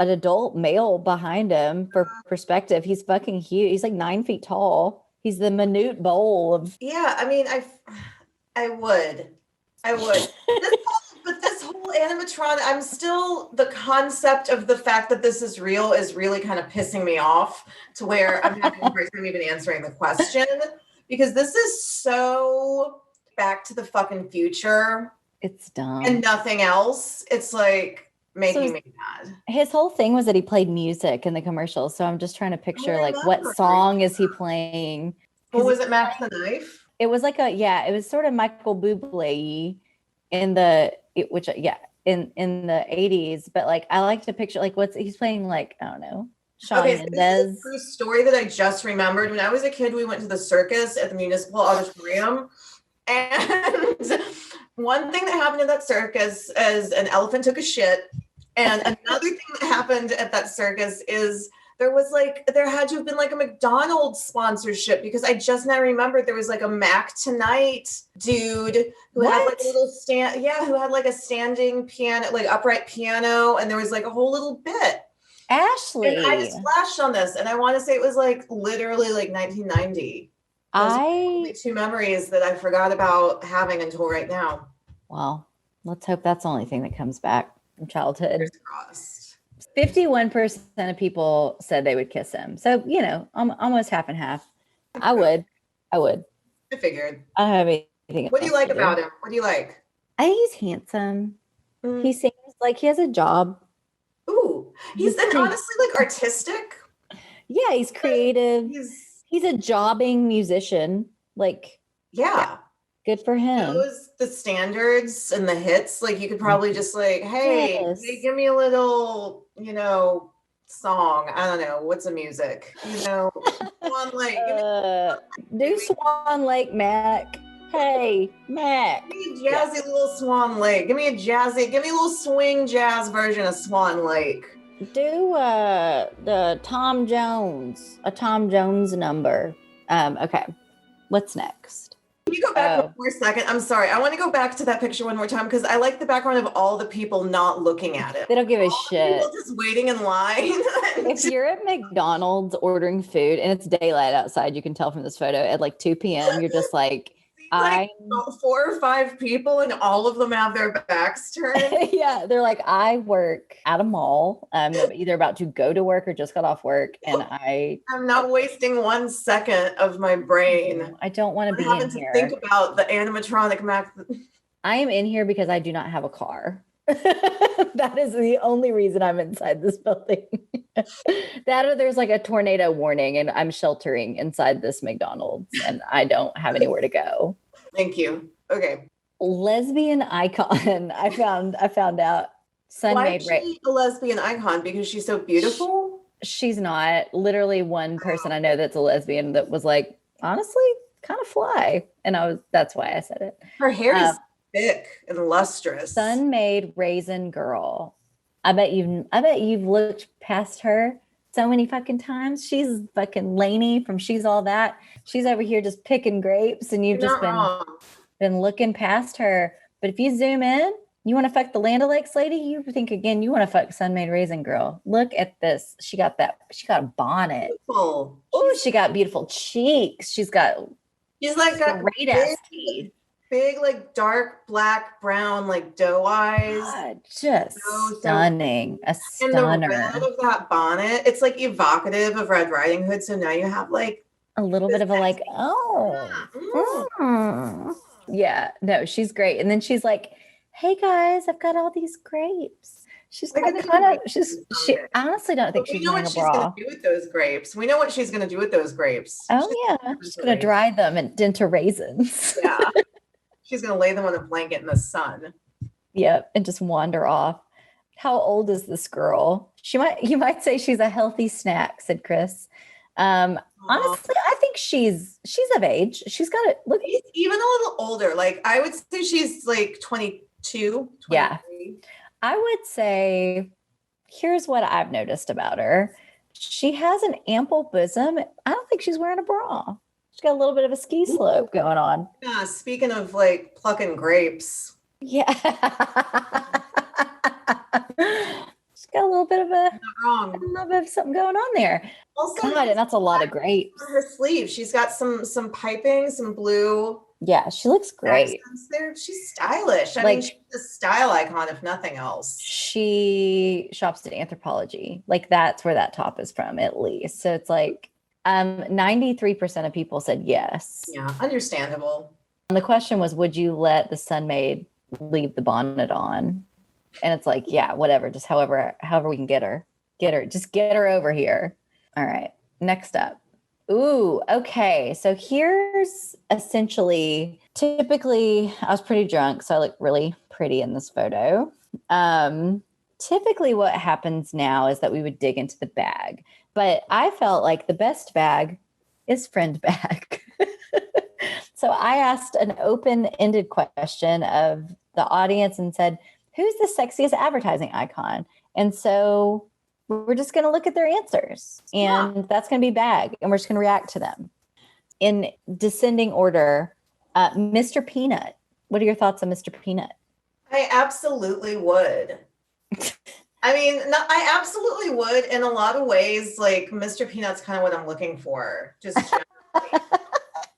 adult male behind him for perspective. He's fucking huge. He's like 9 feet tall. He's the minute bowl of. Yeah, I mean, I would. But this whole animatronic, the concept of the fact that this is real is really kind of pissing me off to where I'm having a hard time even answering the question, because this is so Back to the fucking Future. It's dumb. And nothing else. It's like making me mad. His whole thing was that he played music in the commercial. So I'm just trying to picture what song is he playing? Well, was it Max the Knife? It was like it was sort of Michael Bublé in the 80s, but like I like to picture like he's playing, like, I don't know, Shawn Mendes. This is a true story that I just remembered. When I was a kid, we went to the circus at the Municipal Auditorium, and one thing that happened at that circus is an elephant took a shit, and another thing that happened at that circus is there had to have been like a McDonald's sponsorship, because I just now remembered there was like a Mac Tonight dude who had like a little who had like a standing piano, like upright piano, and there was like a whole little bit. Ashley, and I just flashed on this, and I want to say it was like literally like 1990. Those are only two memories that I forgot about having until right now. Well, let's hope that's the only thing that comes back from childhood. Fingers crossed. 51% of people said they would kiss him. So, almost half and half. I would. I figured. I don't have anything. What do you like about him? What do you like? I think he's handsome. Mm. He seems like he has a job. Ooh, he's honestly like artistic. Yeah, he's creative. He's a jobbing musician. Like, yeah. Good for him. Knows the standards and the hits. Like, you could probably just like, hey, give me a little, song. I don't know. What's the music? Swan Lake. Do Swan Lake, Mac. Hey, Mac. Give me a jazzy little Swan Lake. Give me a little swing jazz version of Swan Lake. Do the Tom Jones number. Okay. What's next? Can you go back one more second? I'm sorry. I want to go back to that picture one more time, because I like the background of all the people not looking at it. They don't give a shit. People just waiting in line. If you're at McDonald's ordering food and it's daylight outside, you can tell from this photo at like 2 p.m. You're just like, like 4 or 5 people, and all of them have their backs turned. Yeah, they're like, I work at a mall. I'm either about to go to work or just got off work, and I'm not wasting 1 second of my brain. I don't want to be in here. Think about the animatronic Mac. I am in here because I do not have a car. That is the only reason I'm inside this building. That or there's like a tornado warning and I'm sheltering inside this McDonald's and I don't have anywhere to go. Thank you. Okay. Lesbian icon. I found out. Sun Maid Raisin. Why is she a lesbian icon? Because she's so beautiful? She's not. Literally one person I know that's a lesbian that was like, honestly, kind of fly. And that's why I said it. Her hair is thick and lustrous. Sun Maid Raisin girl. I bet you've looked past her so many fucking times. She's fucking Lainey from She's All That. She's over here just picking grapes, and you've just been looking past her. But if you zoom in, you want to fuck the Land O'Lakes lady, you think again, you want to fuck Sun Maid Raisin girl. Look at this. She got a bonnet. Oh, she got beautiful cheeks. She's like great ass teeth. big, like dark, black, brown, like doe eyes. God, just So stunning. A and the stunner. red of that bonnet, it's like evocative of Red Riding Hood. So now you have like a little bit of a like, yeah, no, she's great. And then she's like, hey guys, I've got all these grapes. She's like she honestly don't think she's wearing a bra. We know what she's gonna do with those grapes. We know what she's gonna do with those grapes. She's gonna dry them into raisins. Yeah. She's gonna lay them on a blanket in the sun. Yep, and just wander off. How old is this girl? You might say she's a healthy snack, said Chris. Honestly, I think she's of age. She's got it. Look, even a little older. Like I would say she's like 22, 23. Yeah. I would say, here's what I've noticed about her. She has an ample bosom. I don't think she's wearing a bra. She's got a little bit of a ski slope going on. Yeah, speaking of like plucking grapes. Yeah. She's got a little bit of something going on there. Also, God, and that's a lot of grapes. On her sleeve, she's got some piping, some blue. Yeah, she looks great. There. She's stylish. I mean, she's a style icon, if nothing else. She shops at Anthropologie. Like that's where that top is from, at least. So it's like 93% of people said yes. Yeah, understandable. And the question was, would you let the Sun Maid leave the bonnet on? And it's like, yeah, whatever. Just however we can get her. Just get her over here. All right. Next up. Ooh, okay. So here's essentially, typically, I was pretty drunk, so I look really pretty in this photo. Typically what happens now is that we would dig into the bag, but I felt like the best bag is friend bag. So I asked an open-ended question of the audience and said, who's the sexiest advertising icon? And so we're just going to look at their answers, and that's going to be bag, and we're just going to react to them in descending order. Mr. Peanut. What are your thoughts on Mr. Peanut? I absolutely would. I mean, I absolutely would in a lot of ways. Like Mr. Peanut's kind of what I'm looking for, just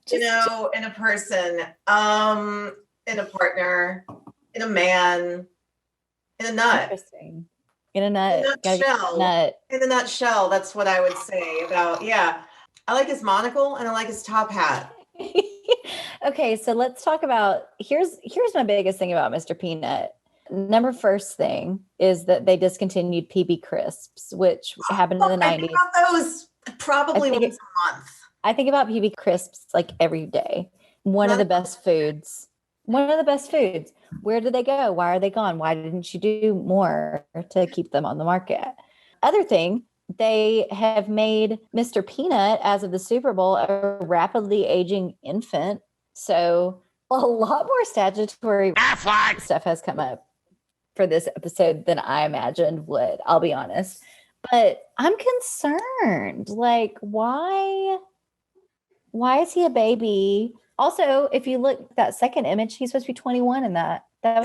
generally. In a person, in a partner, in a man, in a nut. Interesting. In a nut. In a nutshell, that's what I would say about, yeah. I like his monocle and I like his top hat. Okay, so let's talk about, here's my biggest thing about Mr. Peanut. Number first thing is that they discontinued PB Crisps, which happened in the 90s. I think about those probably once a month. I think about PB Crisps like every day. One of the best foods. Where did they go? Why are they gone? Why didn't you do more to keep them on the market? Other thing, they have made Mr. Peanut, as of the Super Bowl, a rapidly aging infant. So a lot more statutory stuff has come up for this episode than I imagined would, I'll be honest. But I'm concerned. Like, why is he a baby? Also, if you look at that second image, he's supposed to be 21 in that. That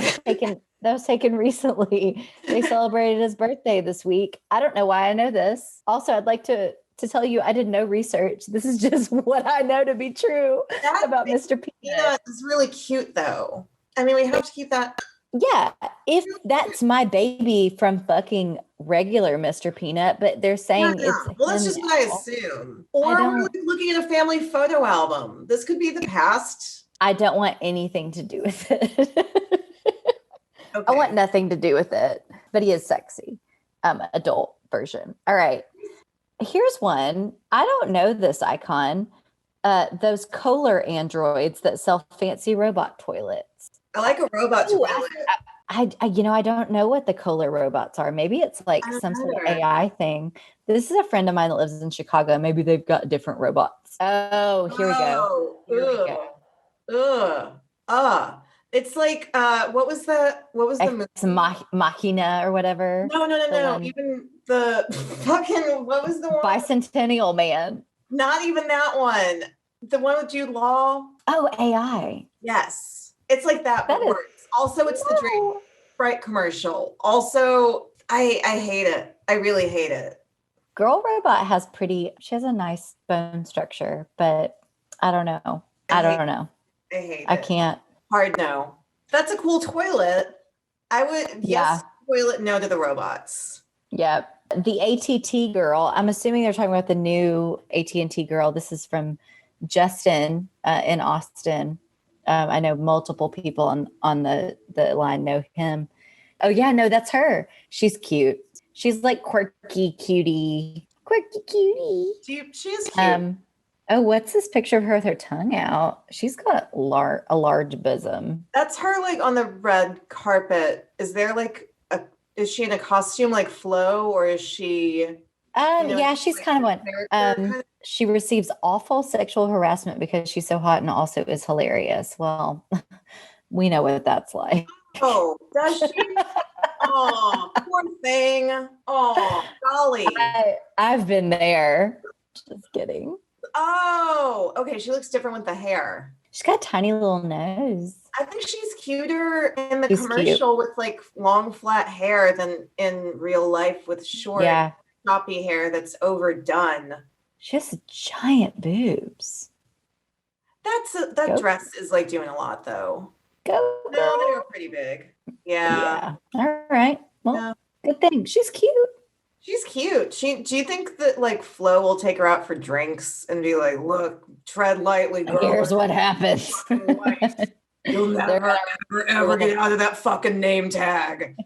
was taken recently. They celebrated his birthday this week. I don't know why I know this. Also, I'd like to tell you I did no research. This is just what I know to be true about Mr. Peanut. Yeah, it's really cute though. I mean, we have to keep that. Yeah, if that's my baby from fucking regular Mr. Peanut, but they're saying it's well, that's just what I assume. Or we're looking at a family photo album. This could be the past. I don't want anything to do with it. Okay. I want nothing to do with it, but he is sexy. Adult version. All right. Here's one. I don't know this icon. Those Kohler androids that sell fancy robot toilets. I like a robot toilet. I don't know what the Kohler robots are. Maybe it's like some sort of AI thing. This is a friend of mine that lives in Chicago. Maybe they've got different robots. Oh, here we go. It's like what was the movie? Machina or whatever. No. Even the fucking, what was the one? Bicentennial Man. Not even that one. The one with Jude Law. Oh, AI. Yes. It's like that. Also, it's the Drake Sprite commercial. Also, I hate it. I really hate it. Girl Robot she has a nice bone structure, but I don't know. I don't know. I hate it. I can't. Hard no. That's a cool toilet. I would, yes, toilet, no to the robots. Yep. The ATT girl, I'm assuming they're talking about the new AT&T girl. This is from Justin in Austin. I know multiple people on the line know him. Oh, yeah, no, that's her. She's cute. She's like quirky cutie. She is cute. Oh, what's this picture of her with her tongue out? She's got a large bosom. That's her like on the red carpet. Is there like is she in a costume like Flo, or is she? Yeah, she's like kind of one. She receives awful sexual harassment because she's so hot and also is hilarious. Well, we know what that's like. Oh, does she? Oh, poor thing. Oh, golly. I've been there. Just kidding. Oh, okay. She looks different with the hair. She's got a tiny little nose. I think she's cuter in the commercial with like long flat hair than in real life with short, choppy hair that's overdone. She has giant boobs. That dress is like doing a lot though. No, they were pretty big. Yeah. All right. Well, good thing. She's cute. She's cute. Do you think that like Flo will take her out for drinks and be like, look, tread lightly, girl. Here's what happens. You'll never, ever get out of that fucking name tag.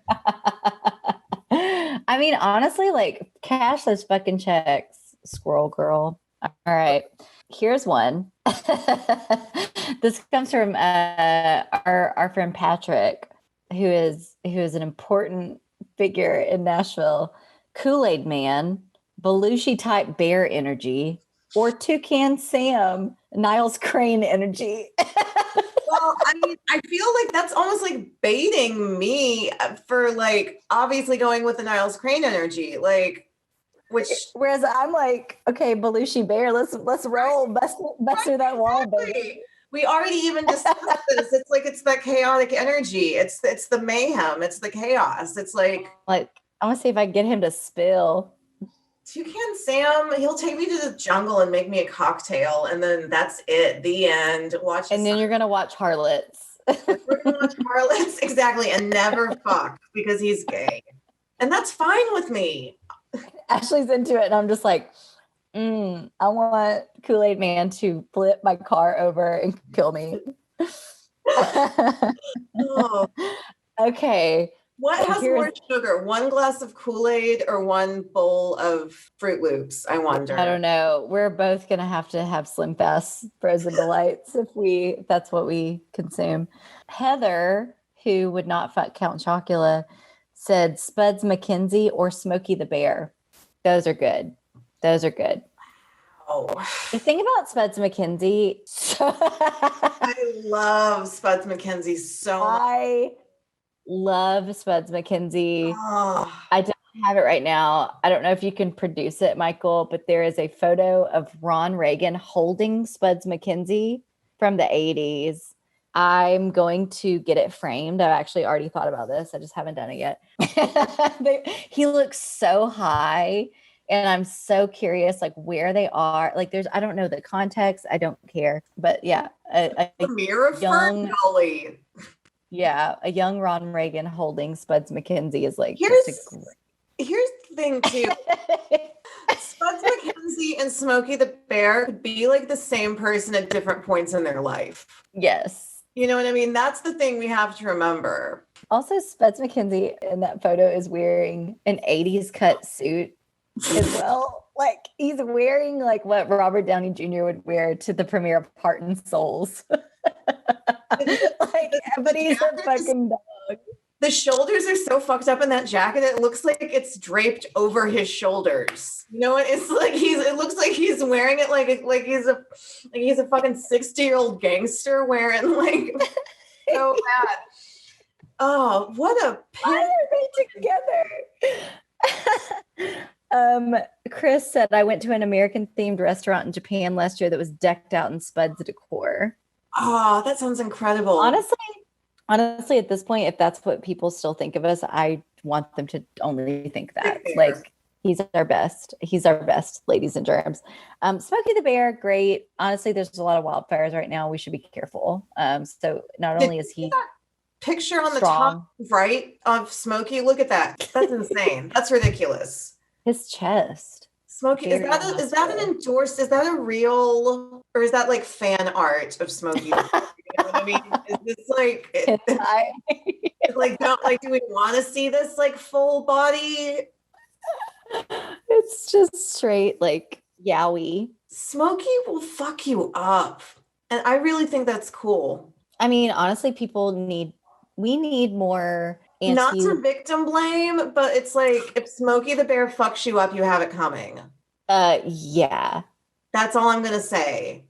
I mean, honestly, like cash those fucking checks, squirrel girl. All right. Here's one. This comes from our friend Patrick, who is an important figure in Nashville. Kool-Aid Man, Belushi type bear energy, or Toucan Sam, Niles Crane energy. Well, I mean, I feel like that's almost like baiting me for like obviously going with the Niles Crane energy, like whereas I'm like, okay, Belushi bear, let's roll, bust through that wall, baby. We already even discussed this. It's that chaotic energy. It's the mayhem. It's the chaos. It's like I want to see if I can get him to spill. Toucan Sam, he'll take me to the jungle and make me a cocktail, and then that's it. The end. And then you're gonna watch Harlots. We're gonna watch Harlots, exactly, and never fuck because he's gay, and that's fine with me. Ashley's into it, and I'm just like, I want Kool-Aid Man to flip my car over and kill me. Oh. Okay. What has more sugar? One glass of Kool-Aid or one bowl of Fruit Loops? I wonder. I don't know. We're both gonna have to have Slim Fast frozen delights if that's what we consume. Heather, who would not fuck Count Chocula, said Spuds McKenzie or Smokey the Bear. Those are good. Oh. The thing about Spuds McKenzie. I love Spuds McKenzie so much. I love Spuds McKenzie. Oh. I don't have it right now. I don't know if you can produce it, Michael, but there is a photo of Ron Reagan holding Spuds McKenzie from the 80s. I'm going to get it framed. I've actually already thought about this. I just haven't done it yet. He looks so high, and I'm so curious, like where they are. Like I don't know the context. I don't care. But yeah, a young Ron Reagan holding Spuds McKenzie is like. Here's the thing too. Spuds McKenzie and Smokey the Bear could be like the same person at different points in their life. Yes. You know what I mean? That's the thing we have to remember. Also, Spuds McKenzie in that photo is wearing an 80s cut suit as well. Like he's wearing like what Robert Downey Jr. would wear to the premiere of Heart and Souls. But he's a fucking dog. The shoulders are so fucked up in that jacket. It looks like it's draped over his shoulders. You know what? It's like it looks like he's wearing it like he's a fucking 60-year-old gangster wearing like so bad. Oh, what a Why are they together? Chris said, I went to an American themed restaurant in Japan last year that was decked out in Spuds decor. Oh, that sounds incredible. Honestly, at this point, if that's what people still think of us, I want them to only think that. Like, He's our best. He's our best, ladies and germs. Smokey the Bear, great. Honestly, there's a lot of wildfires right now. We should be careful. So not only is he picture on strong, the top right of Smokey, look at that. That's insane. That's ridiculous. His chest. Smokey, is that an endorsed? Is that a real, or is that like fan art of Smokey? You know what I mean? Is this like, like, do we want to see this like full body? It's just straight like yowie. Smokey will fuck you up, and I really think that's cool. I mean, honestly, we need more. Not to victim blame, but it's like if Smokey the Bear fucks you up, you have it coming. Yeah. That's all I'm gonna say.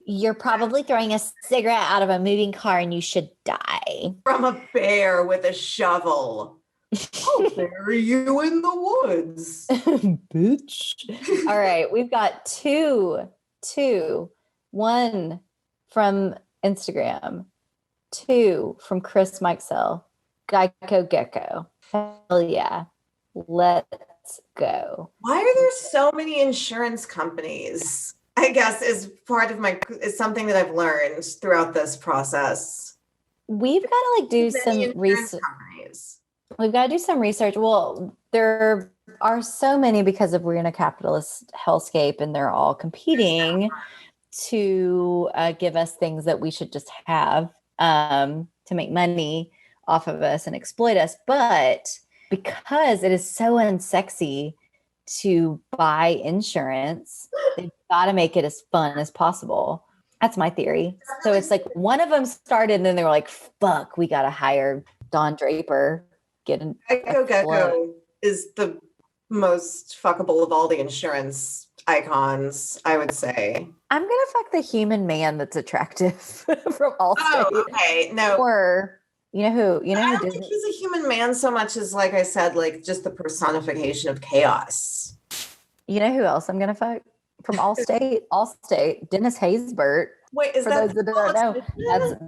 You're probably throwing a cigarette out of a moving car and you should die. From a bear with a shovel. I'll bury you in the woods. Bitch. All right. We've got two. One from Instagram. 2 from Chris Mikesell. Geico Gecko. Hell yeah. Let's go. Why are there so many insurance companies? I guess is something that I've learned throughout this process. We've got to like do some research. We've got to do some research. Well, there are so many because we're in a capitalist hellscape and they're all competing to give us things that we should just have to make money off of us and exploit us. But because it is so unsexy to buy insurance, they've got to make it as fun as possible. That's my theory. So it's like one of them started and then they were like, fuck, we got to hire Don Draper. Gecko is the most fuckable of all the insurance icons, I would say. I'm going to fuck the human man that's attractive from Allstate. Oh, okay. No. Or, you know who? I don't think he's a human man so much as, like I said, like just the personification of chaos. You know who else I'm going to fuck? From Allstate? Allstate. Dennis Haysbert. Wait, is for that those that don't know?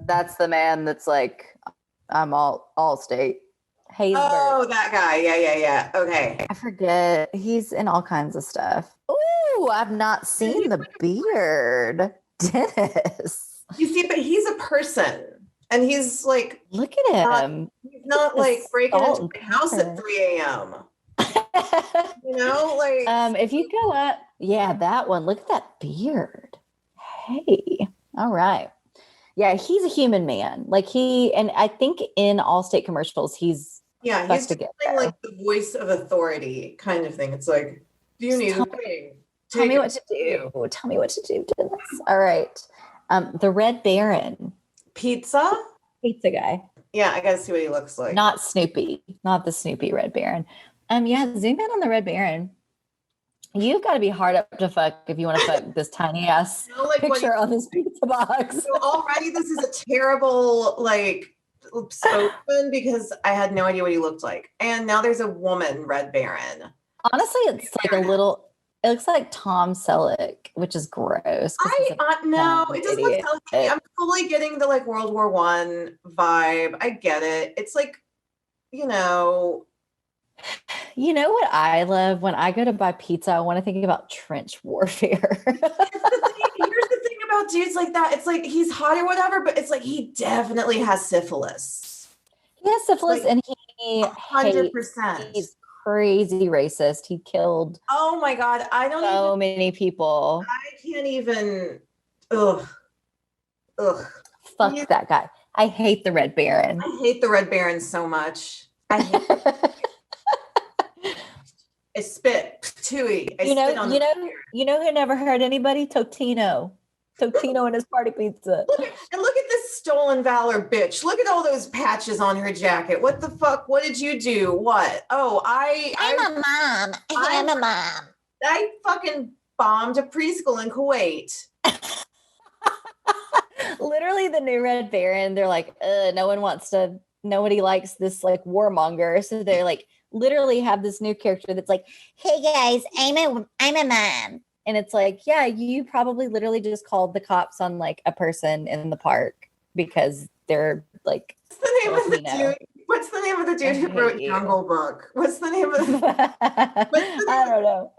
That's the man that's like, I'm Allstate. Haysbert. Oh, that guy. Yeah. Okay. I forget. He's in all kinds of stuff. Ooh, I've not seen the beard. Dennis. You see, but he's a person. And he's like, look at him. He's not like breaking into my house at 3 a.m. You know, like if you go up, yeah, that one. Look at that beard. Hey, all right. Yeah, he's a human man. Like and I think in Allstate commercials, he's he's like the voice of authority kind of thing. It's like, do you need a thing? Tell me what to do. Tell me what to do, Dennis. All right. The Red Baron. Pizza guy. Yeah, I gotta see what he looks like. Not Snoopy. Not the Snoopy Red Baron. Yeah, zoom in on the Red Baron. You've got to be hard up to fuck if you want to fuck this tiny ass picture on this pizza box. So already this is a terrible spokesman because I had no idea what he looked like. And now there's a woman Red Baron. Honestly, it's like a little, it looks like Tom Selleck, which is gross. No, it doesn't look Selleck. I'm totally getting the like World War I vibe. I get it. It's like, you know what I love? When I go to buy pizza, I want to think about trench warfare. Here's the thing about dudes like that. It's like he's hot or whatever, but it's like he definitely has syphilis. He has syphilis, and he 100%. He's crazy racist. He killed. Oh my god! I many people. I can't even. Ugh. Fuck that guy. I hate the Red Baron. I hate the Red Baron so much. I spit. Tooey. You know who never hurt anybody? Totino and his party pizza. Look at this stolen valor bitch. Look at all those patches on her jacket. What the fuck? What did you do? What? Oh, I'm a mom. I fucking bombed a preschool in Kuwait. Literally the new Red Baron, they're like, nobody likes this like warmonger. So they're like, literally have this new character that's like, hey guys, I'm a mom. And it's like, yeah, you probably literally just called the cops on like a person in the park because they're like, what's the name of the dude? What's the name of the dude who wrote Jungle Book? What's the name of the I don't know.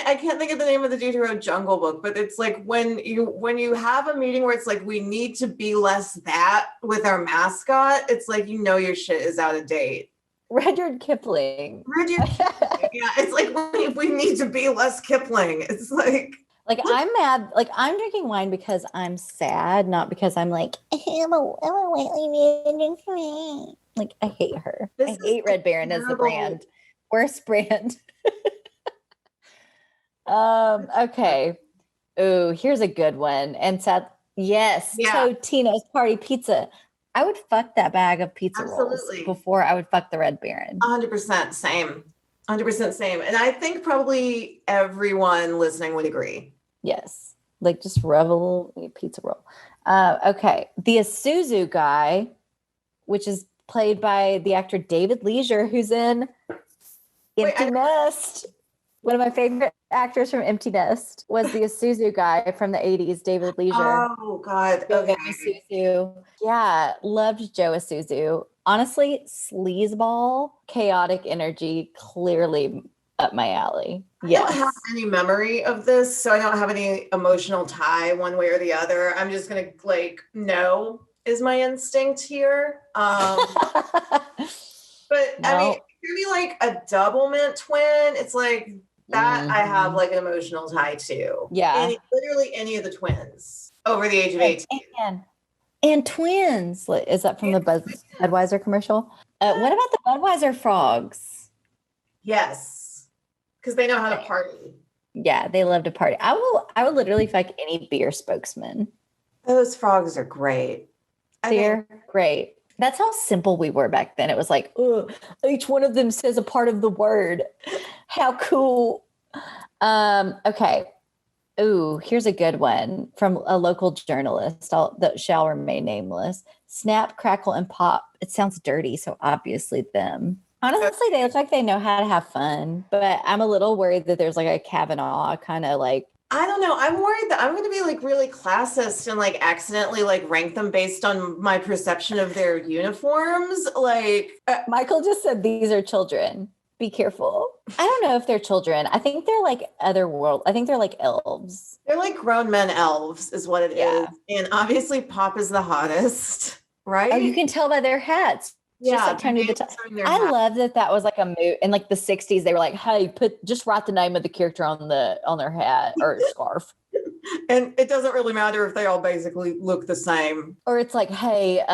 I can't think of the name of the dude who wrote Jungle Book, but it's like when you have a meeting where it's like we need to be less that with our mascot, it's like your shit is out of date. Rudyard Kipling. Yeah, it's like we need to be less Kipling. It's like I'm mad. Like I'm drinking wine because I'm sad, not because I'm like I'm a like I hate her. I hate Red Baron as the brand. Worst brand. Okay. Oh, here's a good one. And sad. Yes. Totino's Party Pizza. I would fuck that bag of pizza rolls before I would fuck the Red Baron. 100% same. 100% same. And I think probably everyone listening would agree. Yes. Like just revel pizza roll. Okay. The Isuzu guy, which is played by the actor David Leisure, who's in Empty Nest. One of my favorite actors from Empty Nest was the Isuzu guy from the 80s, David Leisure. Oh, God. Okay. Isuzu. Yeah, loved Joe Isuzu. Honestly, sleazeball, chaotic energy, clearly up my alley. Yes. I don't have any memory of this, so I don't have any emotional tie one way or the other. I'm just going to, no is my instinct here. But, no. I mean, it could be like a double mint twin. It's like, that I have like an emotional tie to. Yeah. Literally any of the twins over the age of 18. And twins. Is that from the Budweiser commercial? What about the Budweiser frogs? Yes. Because they know how to party. Yeah, they love to party. I will literally fuck any beer spokesman. Those frogs are great. They're great. That's how simple we were back then. It was like, oh, each one of them says a part of the word. How cool. Okay. Ooh, here's a good one from a local journalist that shall remain nameless. Snap, crackle, and pop. It sounds dirty, so obviously them. Honestly, they look like they know how to have fun, but I'm a little worried that there's like a Kavanaugh kind of like. I don't know. I'm worried that I'm going to be like really classist and like accidentally like rank them based on my perception of their uniforms. Like Michael just said, these are children. Be careful. I don't know if they're children. I think they're like otherworld. I think they're like elves. They're like grown men elves is what it is. And obviously Pop is the hottest, right? Oh, you can tell by their hats. Yeah, I love that was like a move in like the 60s. They were like, "Hey, just write the name of the character on their hat or scarf." And it doesn't really matter if they all basically look the same. Or it's like, "Hey,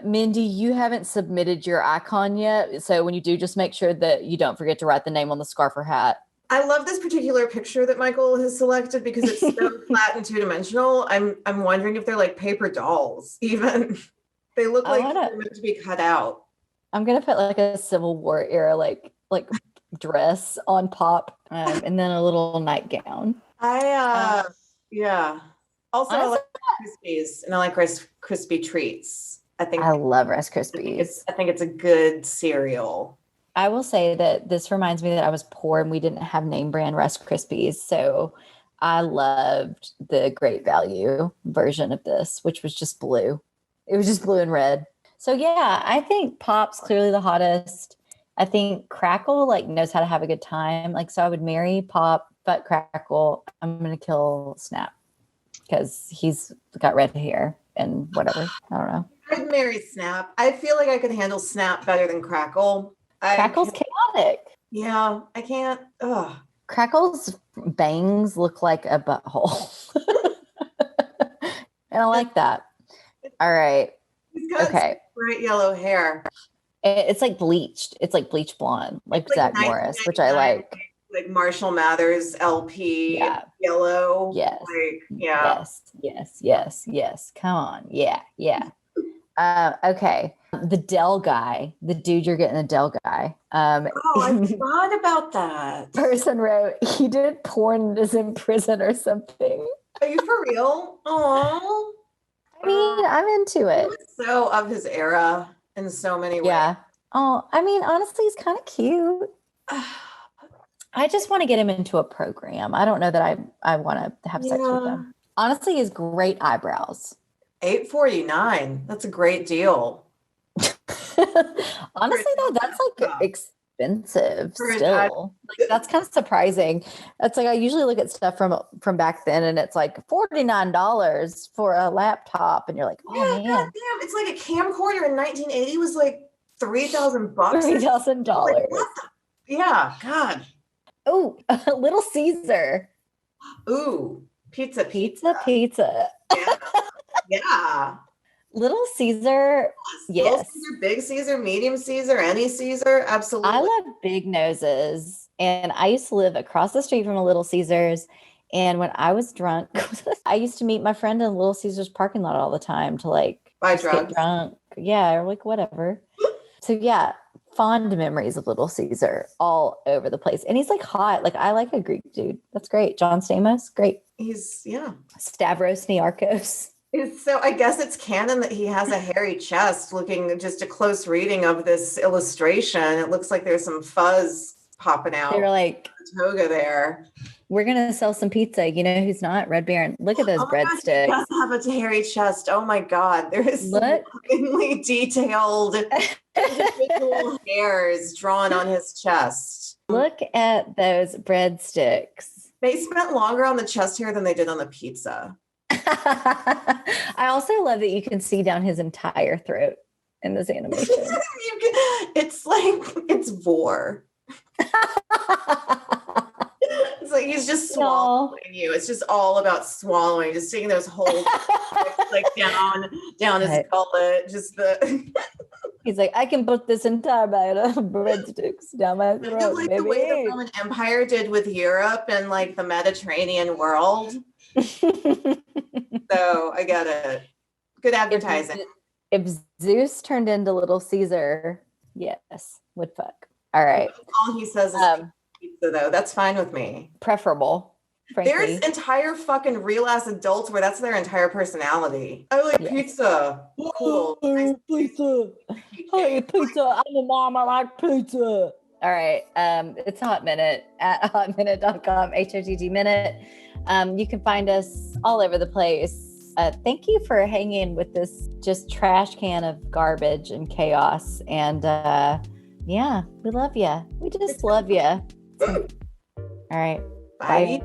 Mindy, you haven't submitted your icon yet, so when you do, just make sure that you don't forget to write the name on the scarf or hat." I love this particular picture that Michael has selected because it's so flat and two-dimensional. I'm wondering if they're like paper dolls, even. They look like they're meant to be cut out. I'm gonna put like a Civil War era like dress on Pop, and then a little nightgown. Yeah. Also, I like Krispies, and I like Rice Krispie treats. I love Rice Krispies. I think it's a good cereal. I will say that this reminds me that I was poor and we didn't have name brand Rice Krispies, so I loved the Great Value version of this, which was just blue. It was just blue and red. So yeah, I think Pop's clearly the hottest. I think Crackle knows how to have a good time. So I would marry Pop, but Crackle, I'm gonna kill Snap because he's got red hair and whatever. I don't know. I'd marry Snap. I feel like I could handle Snap better than Crackle. Crackle's chaotic. Yeah, I can't. Ugh. Crackle's bangs look like a butthole, and I like that. All right. He's got bright yellow hair. It's like bleached. It's like bleach blonde, like Zach Morris, which I like. Like Marshall Mathers LP yellow. Yes. Yes. Come on. Yeah. Okay. The Dell guy, the dude you're getting, the Dell guy. I forgot about that. Person wrote, he did porn and is in prison or something. Are you for real? Oh. I mean, I'm into it. He was so of his era in so many ways. Yeah. Oh, I mean, honestly, he's kind of cute. I just want to get him into a program. I don't know that I want to have sex with him. Honestly, he has great eyebrows. $8.49. That's a great deal. Honestly, though, that's like expensive still. Like, that's kind of surprising. That's like I usually look at stuff from back then, and it's like $49 for a laptop, and you're like, oh man, goddamn! It's like a camcorder in 1980 was like $3,000. $3,000. Yeah, God. Oh, Little Caesar. Ooh, pizza. Yeah. Yeah. Little Caesar, yes. Little Caesar, big Caesar, medium Caesar, any Caesar, absolutely. I love big noses, and I used to live across the street from a Little Caesars, and when I was drunk, I used to meet my friend in Little Caesars parking lot all the time to like buy drugs. Get drunk. Yeah, or like whatever. So yeah, fond memories of Little Caesar all over the place. And he's like hot. Like I like a Greek dude. That's great. John Stamos, great. He's Stavros Niarchos. So I guess it's canon that he has a hairy chest. Looking just a close reading of this illustration, it looks like there's some fuzz popping out. They're like the toga there. We're gonna sell some pizza. You know who's not? Red Baron. Look at those breadsticks. He does have a hairy chest. Oh my God, there is shockingly detailed individual hairs drawn on his chest. Look at those breadsticks. They spent longer on the chest hair than they did on the pizza. I also love that you can see down his entire throat in this animation. It's like it's vor. It's like he's just swallowing you. It's just all about swallowing, just taking those whole like down his gullet. Just the he's like, I can put this entire bag of breadsticks down my throat. Like baby. the way the Roman Empire did with Europe and like the Mediterranean world. So I get it. Good advertising. If Zeus turned into Little Caesar, yes, would fuck. All right. All he says is pizza, though. That's fine with me. Preferable. Frankly. There's entire fucking real ass adults where that's their entire personality. I like pizza. Cool. Nice pizza. Hey, pizza. I'm a mom. I like pizza. All right. It's Hott Minute at hotminute.com. HOTT Minute. You can find us all over the place. Thank you for hanging with this just trash can of garbage and chaos. And yeah, we love you. We just love you. All right. Bye.